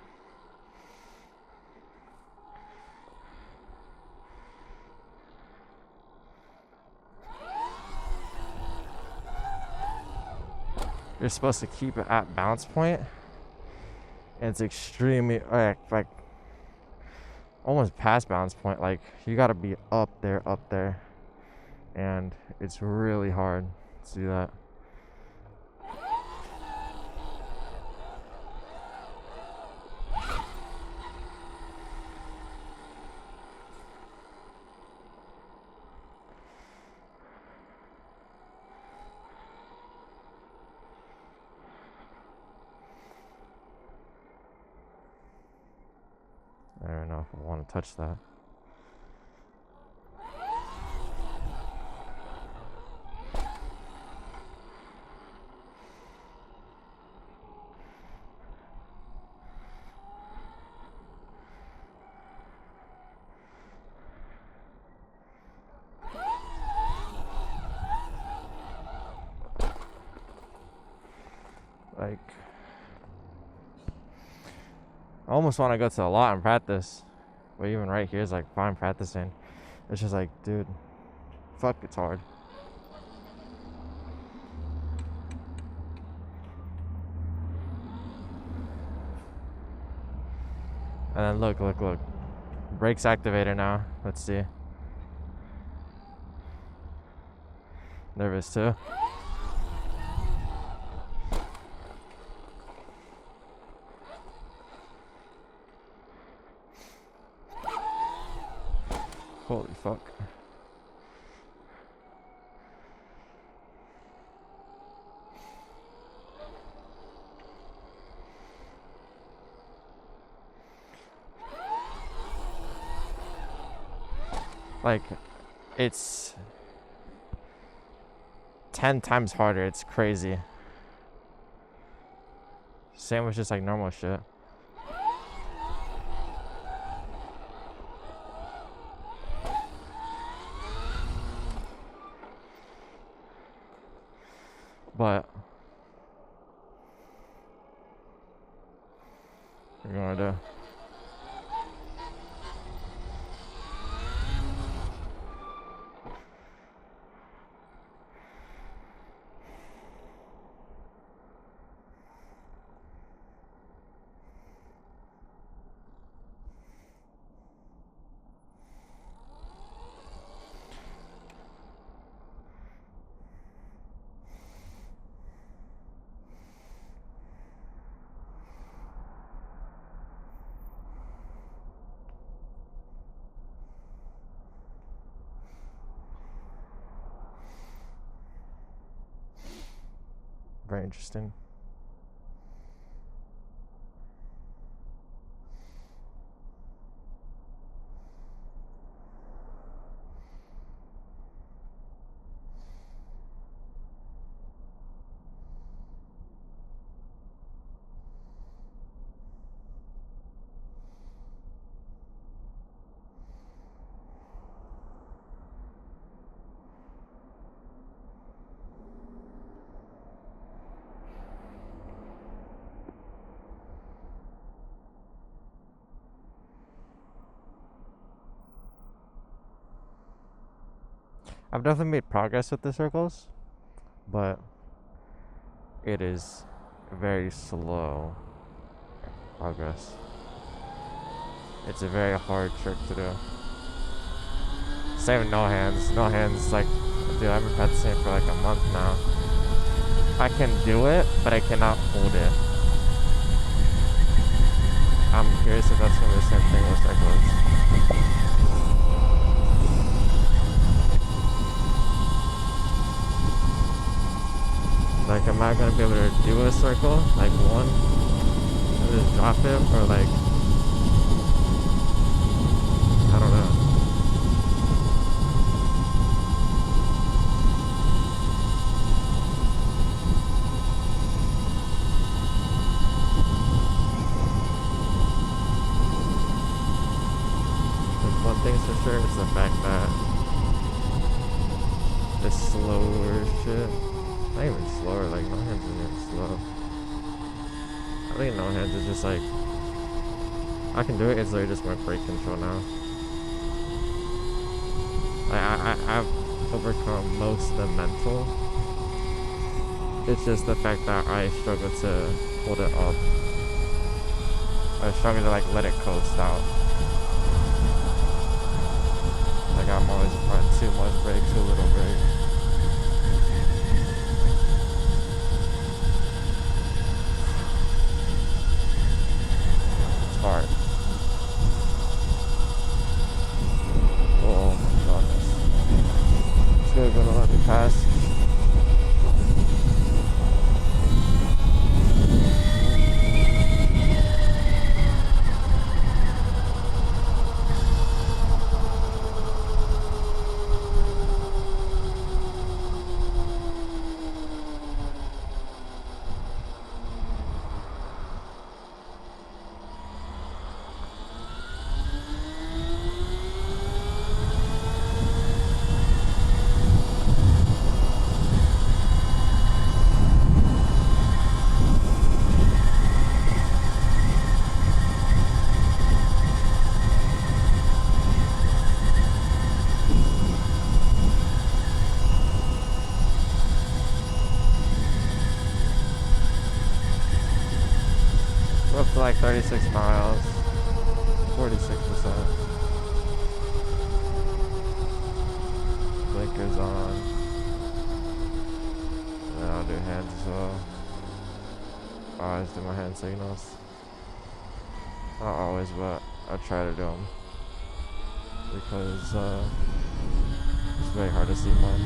You're supposed to keep it at bounce point, and it's extremely like almost past bounce point. Like, you gotta be up there, and it's really hard to do that. I don't know if I want to touch that. Like, I almost want to go to the lot and practice, but even right here is like fine practicing. It's just like, dude, fuck, it's hard. And then look. Brakes activator now. Let's see. Nervous too. Holy fuck. Like, it's 10 times harder. It's crazy. Same with just like normal shit. But what are you gonna do? Very interesting. I've definitely made progress with the circles, but it is very slow progress. It's a very hard trick to do. Same with no hands. No hands, like, dude, I've been practicing for like a month now. I can do it, but I cannot hold it. I'm curious if that's gonna be the same thing with circles. Like, am I gonna be able to do a circle, like one, and just drop it, or like, I don't know. Like, one thing's for sure is the fact that the slower shit. Not even slower, like no hands isn't even slow. I think no hands is just like, I can do it, it's literally just more brake control now. I've overcome most of the mental. It's just the fact that I struggle to hold it up. I struggle to like let it coast out. Like I'm always applying too much brake, too little brake. Hard. Oh my goodness. It's really gonna let me pass. We're up to like 36 miles, 46%. Blinkers on. And then I'll do hands as well. I always do my hand signals. Not always, but I try to do them. Because it's very hard to see mine.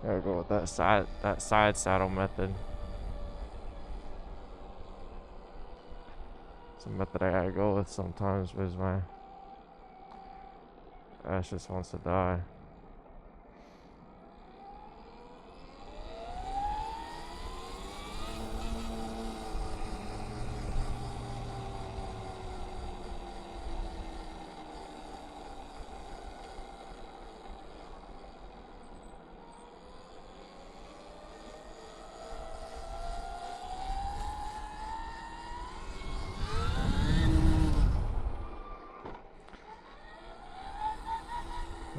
Gotta go with that side saddle method. It's a method I gotta go with sometimes because my ass just wants to die.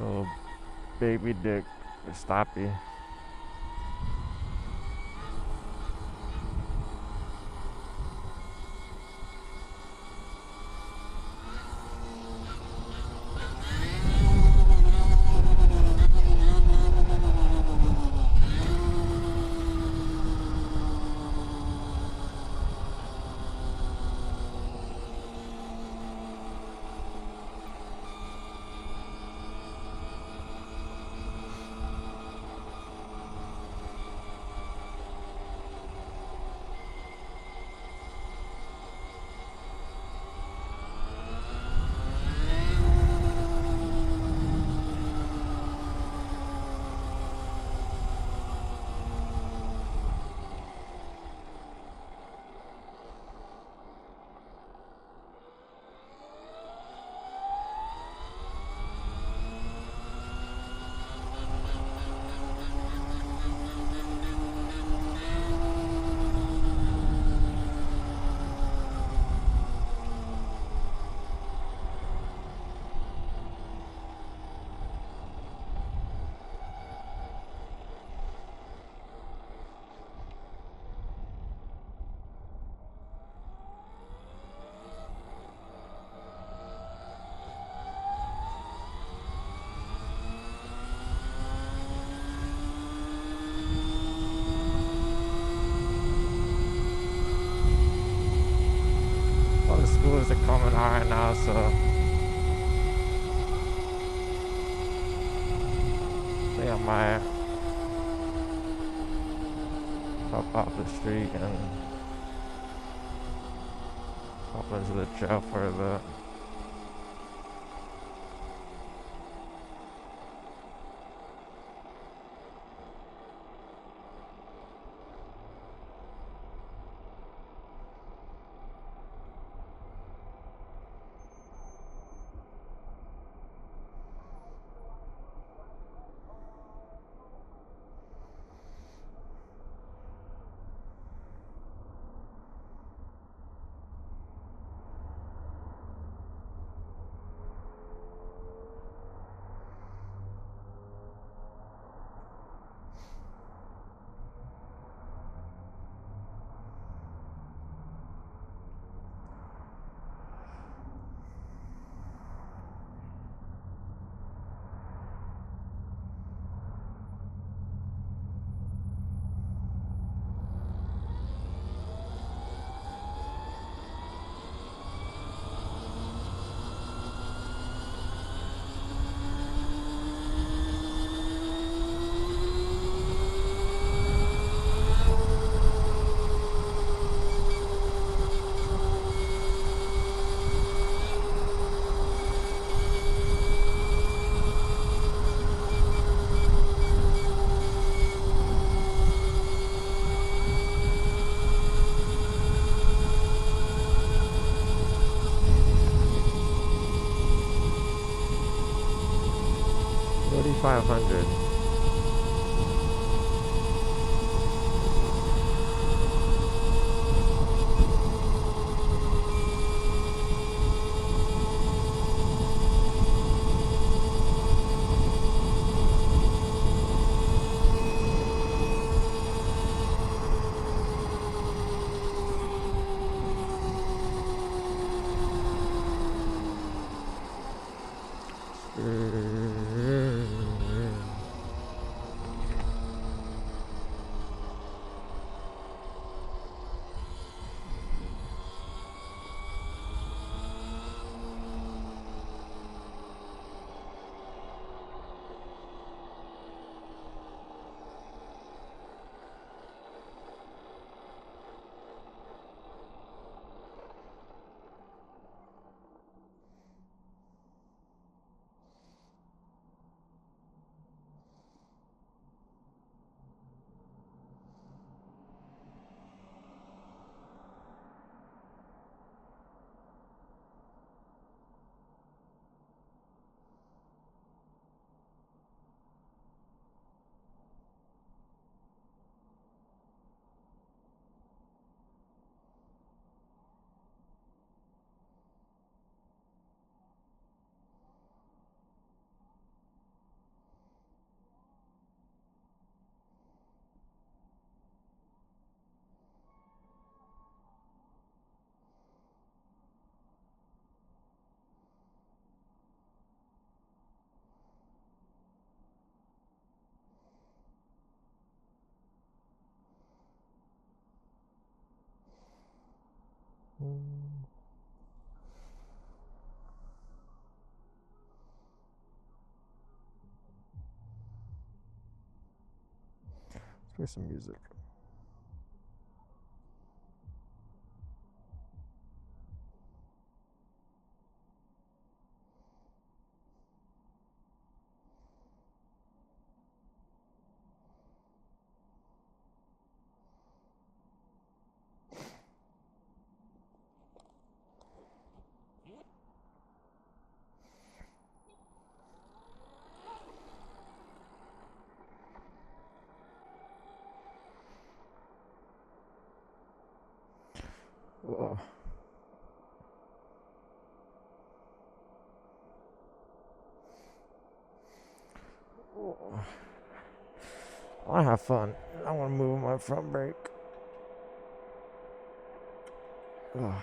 Oh, baby dick, stoppy. All the schools are coming out right now, so I think I might hop off the street and hop into the trail for a bit. $4,500. Let's play some music. Whoa. Whoa. I want to have fun. I want to move my front brake. Ugh.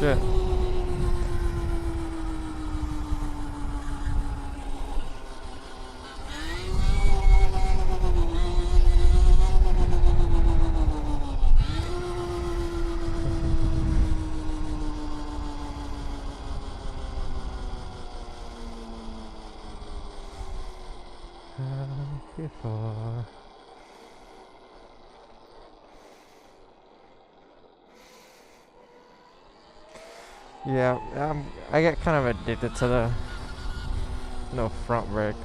Shit. Before. Yeah, I get kind of addicted to the no front brake.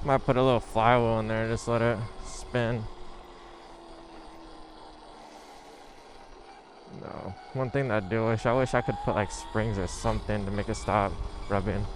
Might put a little flywheel in there, just let it spin. No, one thing that I wish I could put like springs or something to make it stop rubbing.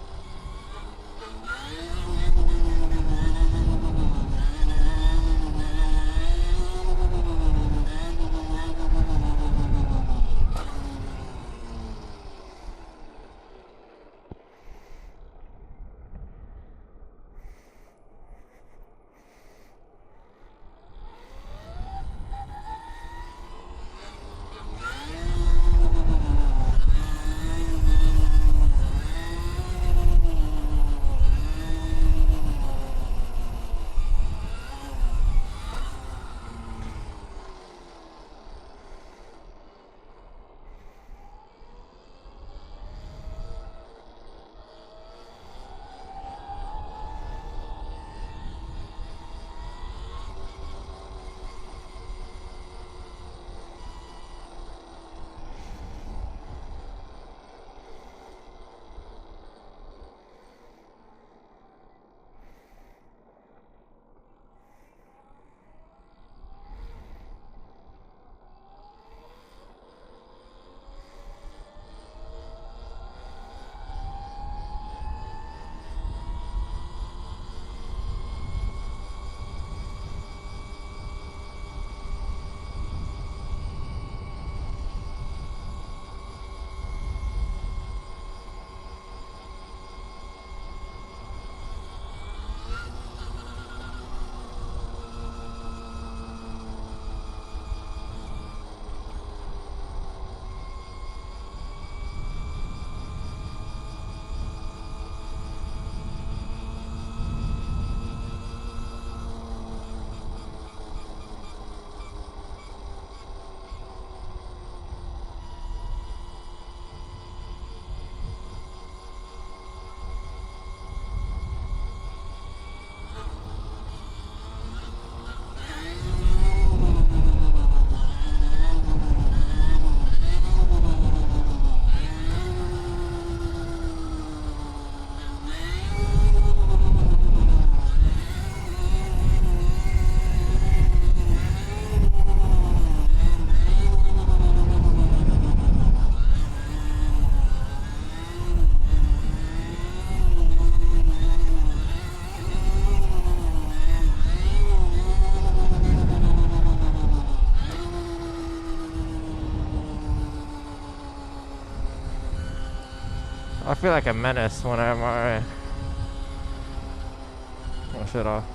I feel like a menace when I'm alright. Oh shit off.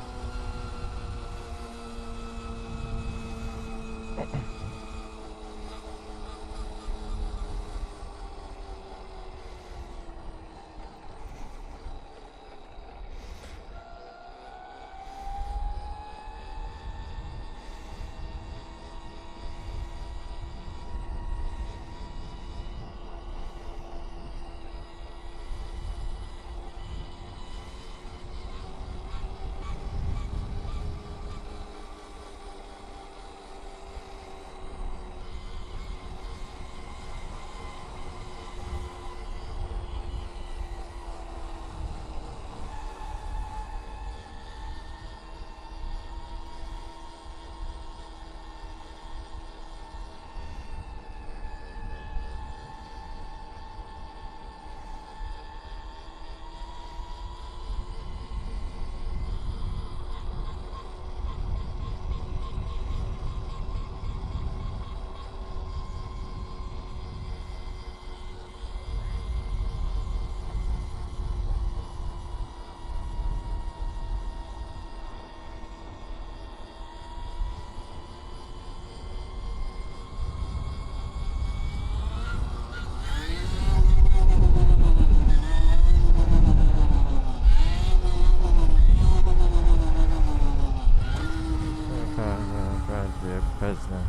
President.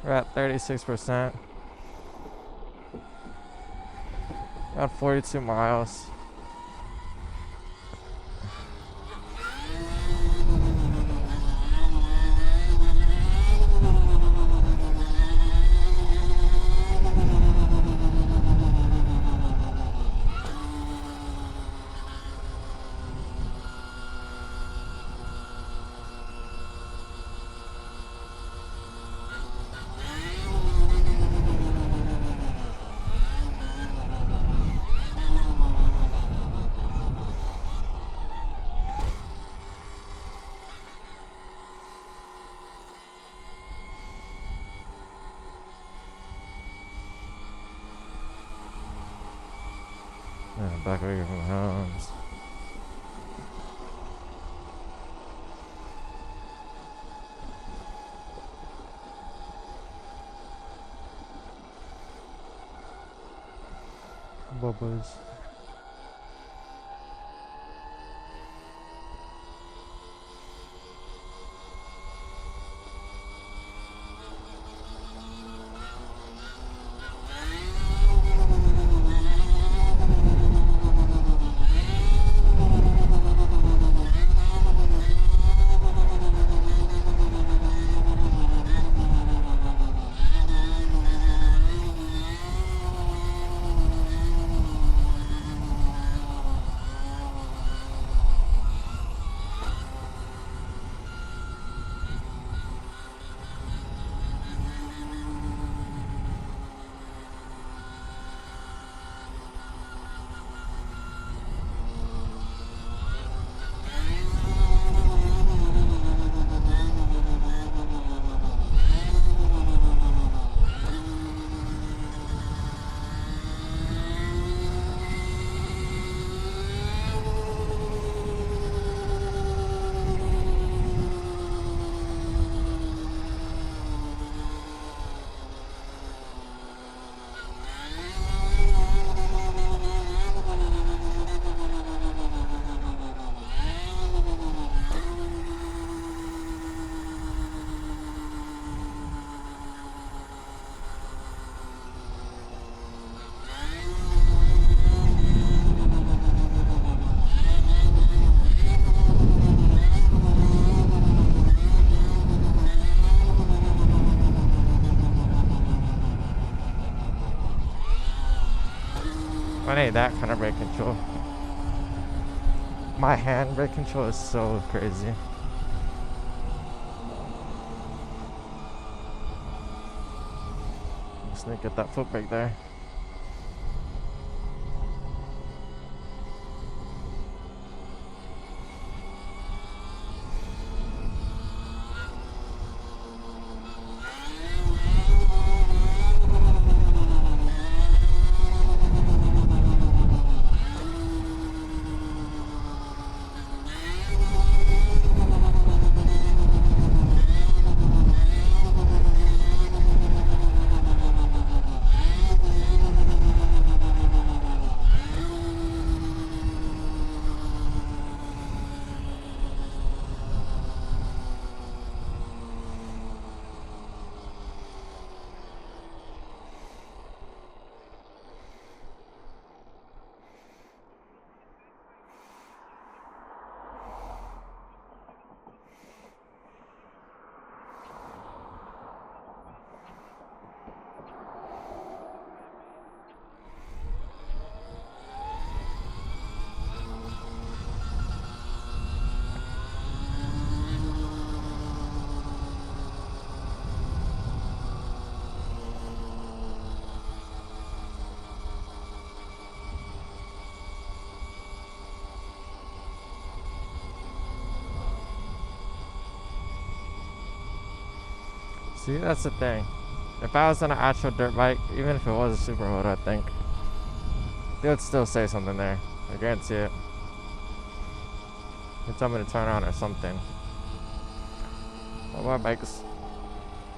We're at 36%. Got 42 miles. Back away from homes. Bubbles. I need that kind of brake control. My hand brake control is so crazy. Just need to get that foot brake there. See, that's the thing. If I was on an actual dirt bike, even if it was a super moto, I think they would still say something there. I guarantee it. They tell me to turn on or something. Well, my bike's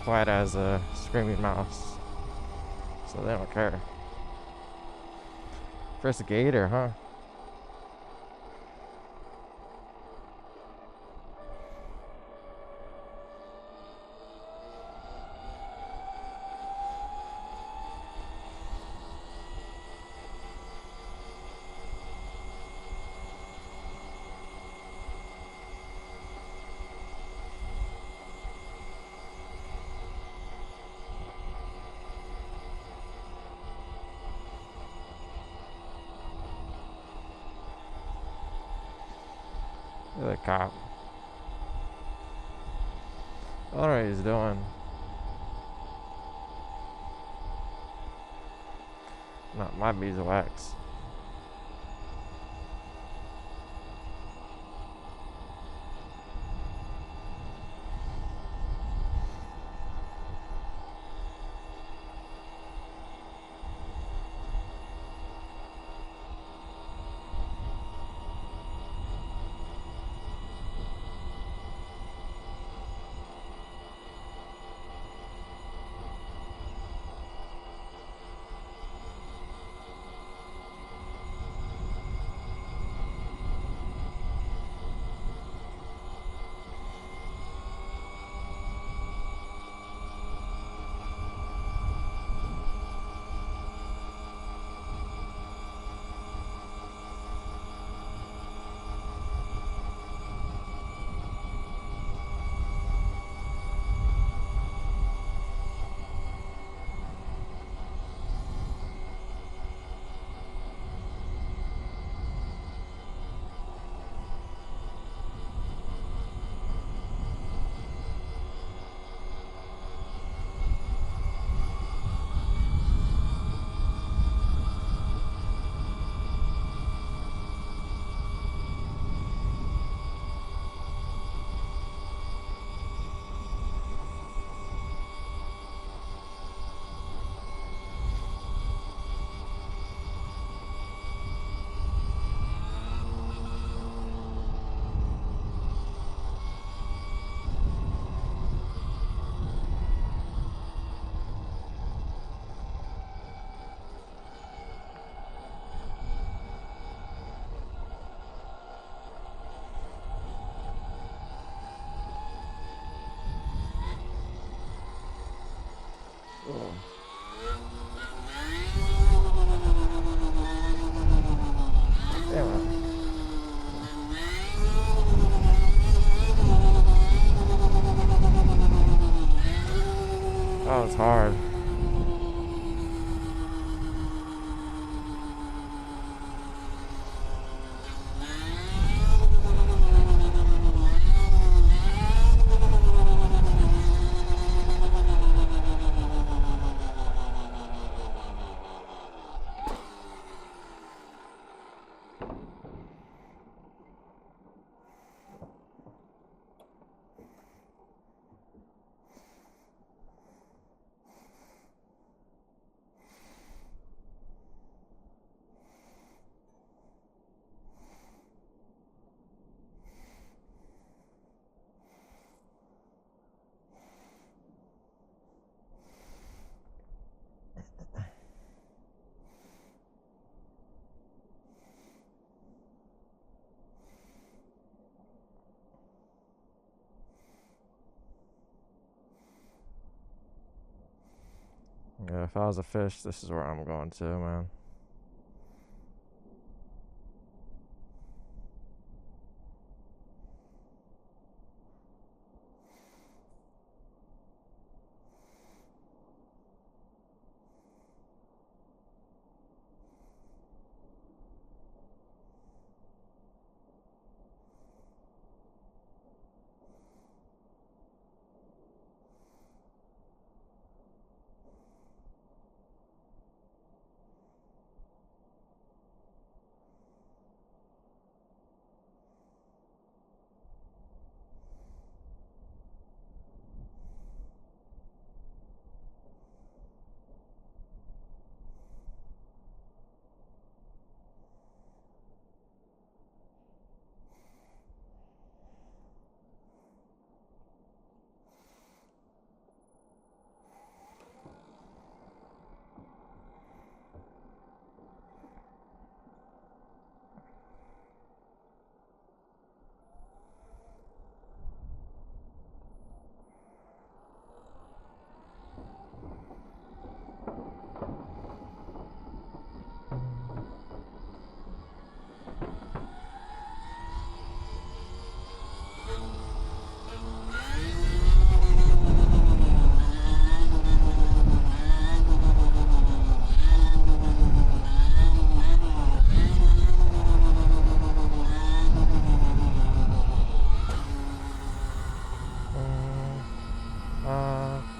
quiet as a screaming mouse, so they don't care. First gator, huh? The cop. I don't know what he's doing. Not my beeswax. Oh, it's hard. Yeah, if I was a fish, this is where I'm going to, man.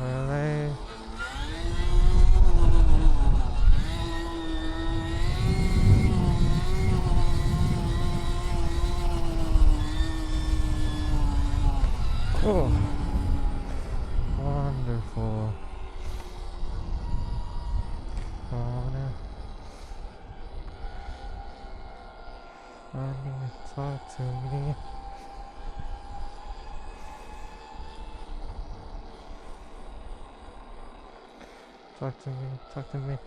Really? Oh, wonderful. Honey, talk to me. Talk to me, talk to me.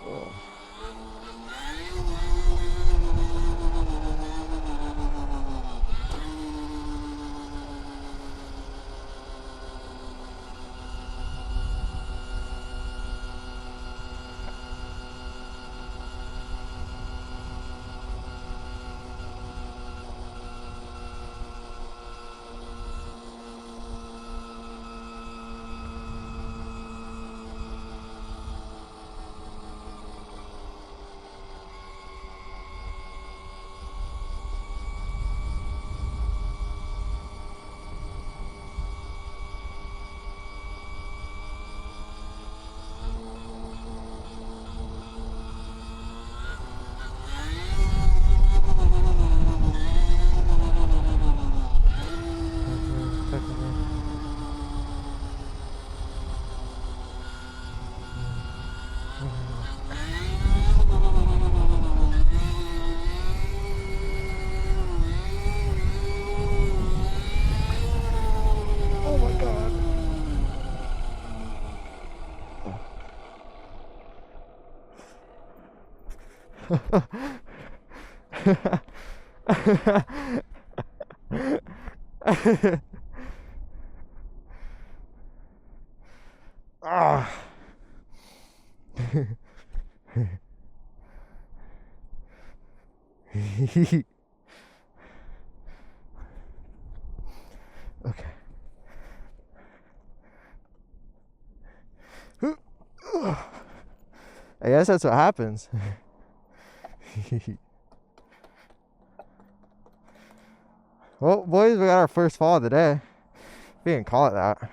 Oh. Oh my god. Ah. Okay. I guess that's what happens. Well, boys, we got our first fall of the day. We can call it that.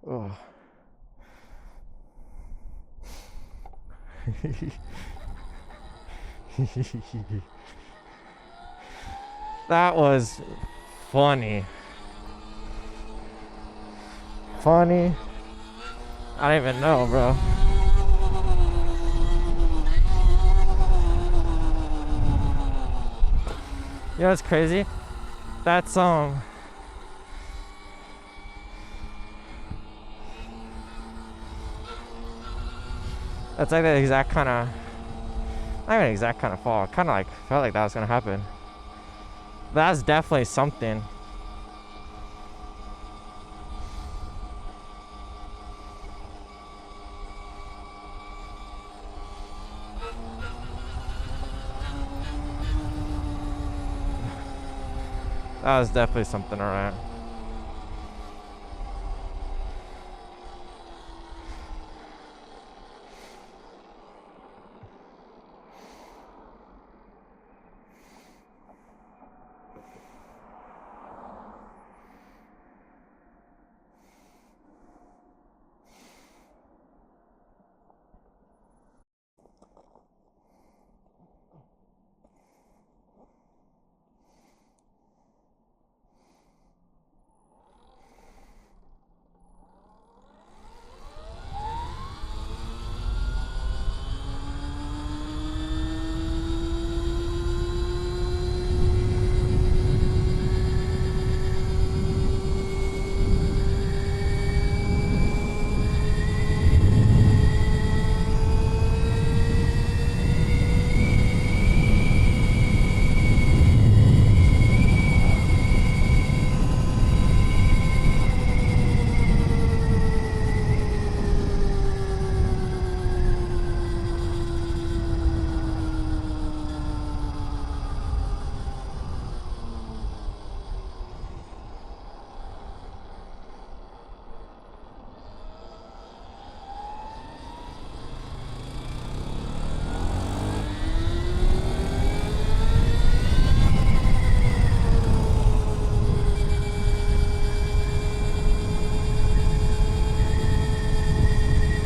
Oh. That was funny. Funny? I don't even know, bro. You know, it's crazy. That's that's like the exact kind of, not even exact kind of fall. Kind of like felt like that was gonna happen. That's definitely something. That was definitely something, alright.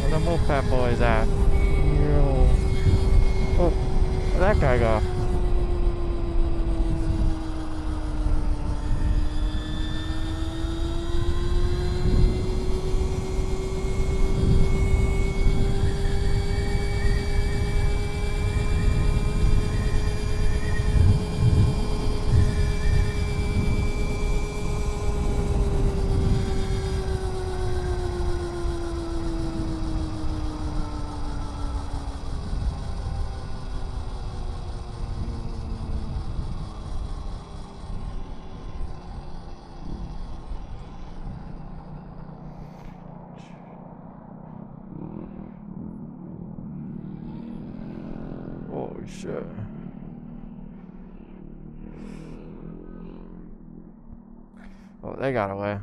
Where the moped boys at? Yo. Oh, where'd that guy go? Holy shit. Oh, they got away.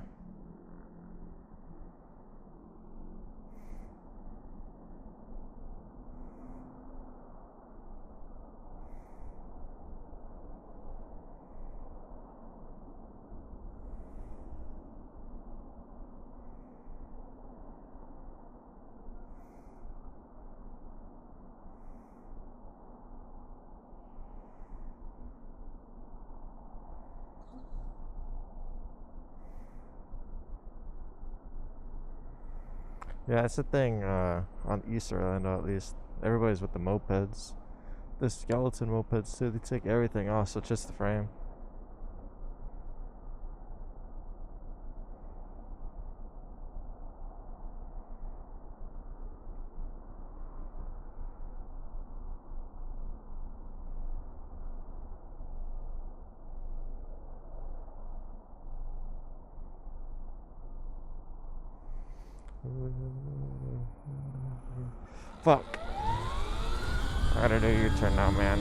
Yeah, that's the thing on Easter Orlando, at least. Everybody's with the mopeds. The skeleton mopeds too. They take everything off, so just the frame. Fuck. I gotta do your turn now, man.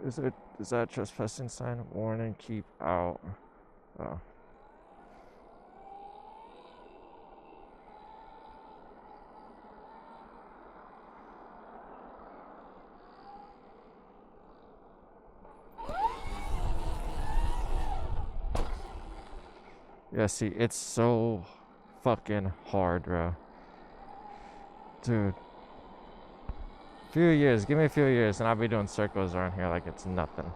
Is that a trespassing sign? Warning, keep out. Oh. Yeah, see, it's so fucking hard, bro. Dude. Few years, give me a few years, and I'll be doing circles around here like it's nothing.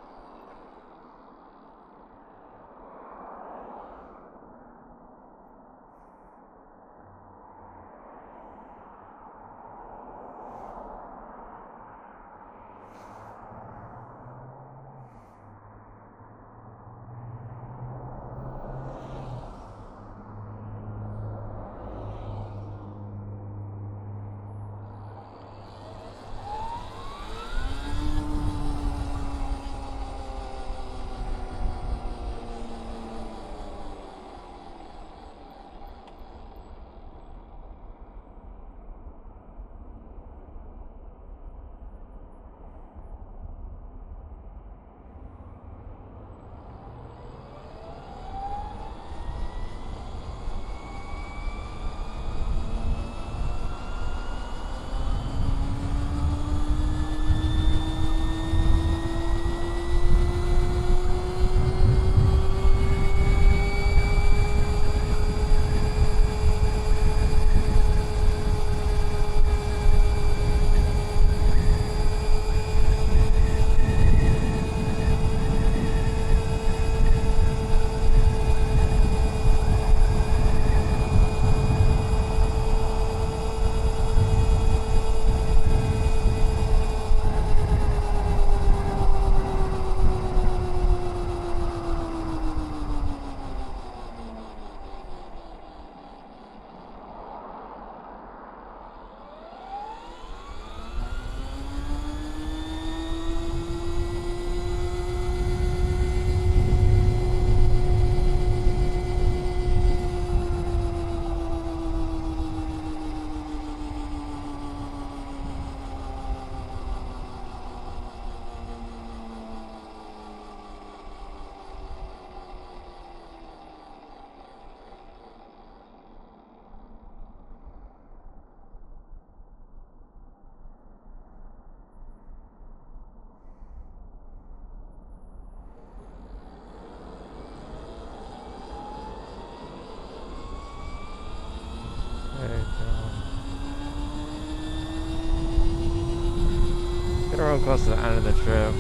Getting real close to the end of the trip.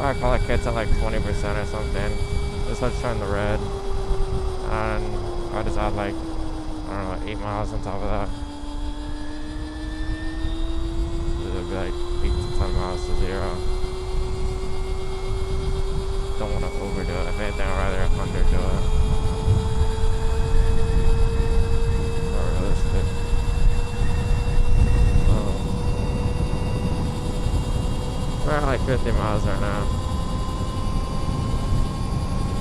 I call it kids at like 20% or something. This one's turning the red. And I just add like, I don't know, 8 miles on top of that. It'll be like 8 to 10 miles to 0. Don't want to overdo it. If anything, I'd rather underdo it. More realistic. We're at like 50 miles right now.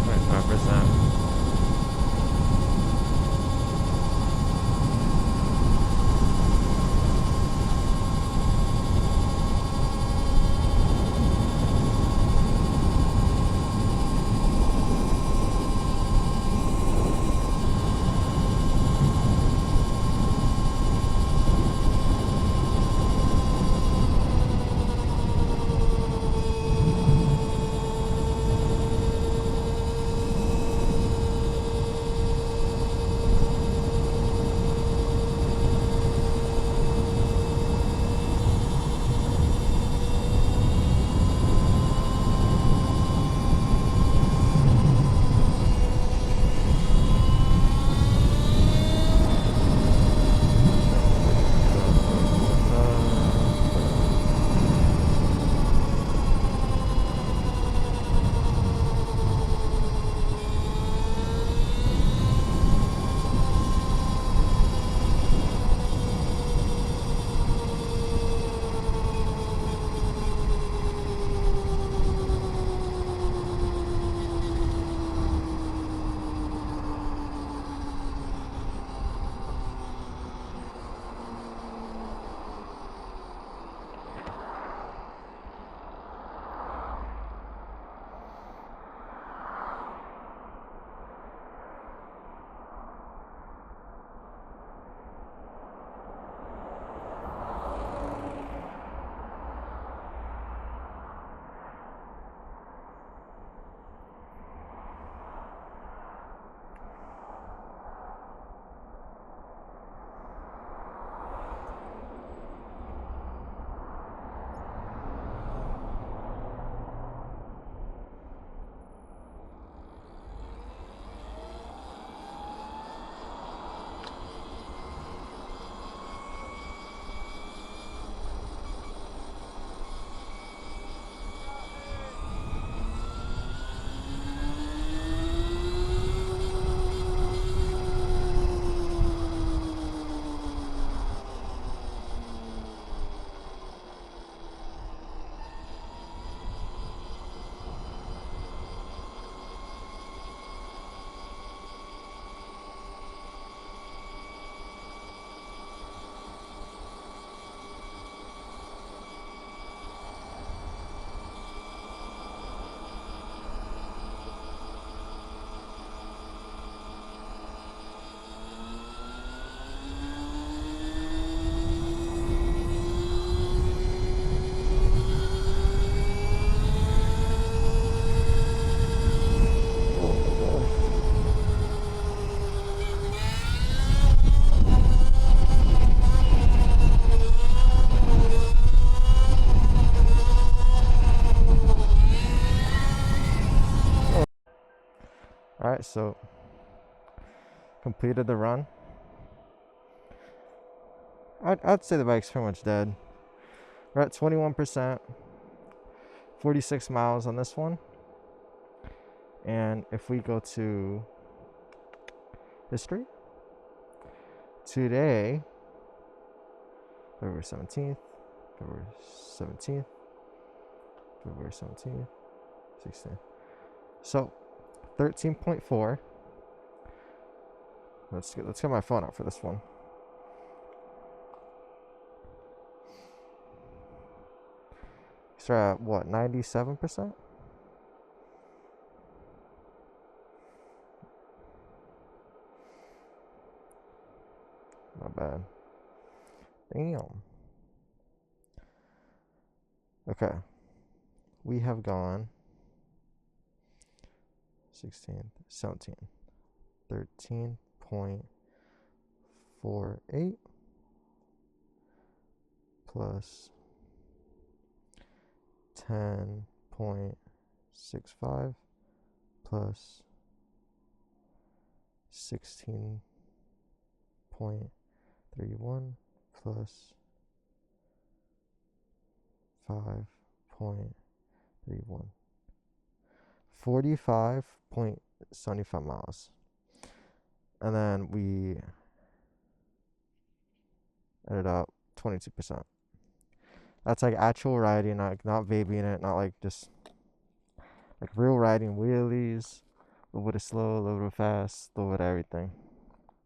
25%. Alright, so completed the run. I'd say the bike's pretty much dead. We're at 21%, 46 miles on this one. And if we go to history, today, February 17th, February 17th, February 17th, 16th. So 13.4. Let's get my phone out for this one. So at what, 97%? Not bad. Damn. Okay. We have gone 16, 17, 13.48 plus 10.65 plus 16.31 plus 5.31. 45.75 miles. And then we ended up 22%. That's like actual riding, not vaping it, not like just like real riding, wheelies, a little bit of slow, a little bit of fast, a little bit of everything.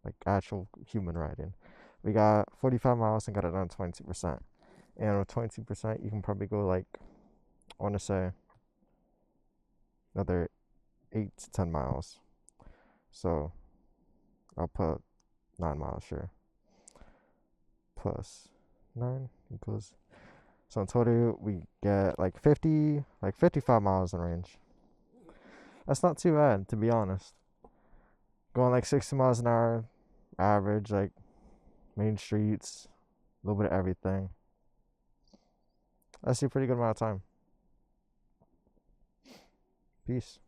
Like actual human riding. We got 45 miles and got it down to 22%. And with 22%, you can probably go like, I want to say, another 8 to 10 miles. So I'll put 9 miles, sure. Plus 9 equals. So in total, we get like 55 miles in range. That's not too bad, to be honest. Going like 60 miles an hour, average, like main streets, a little bit of everything. That's a pretty good amount of time. Peace.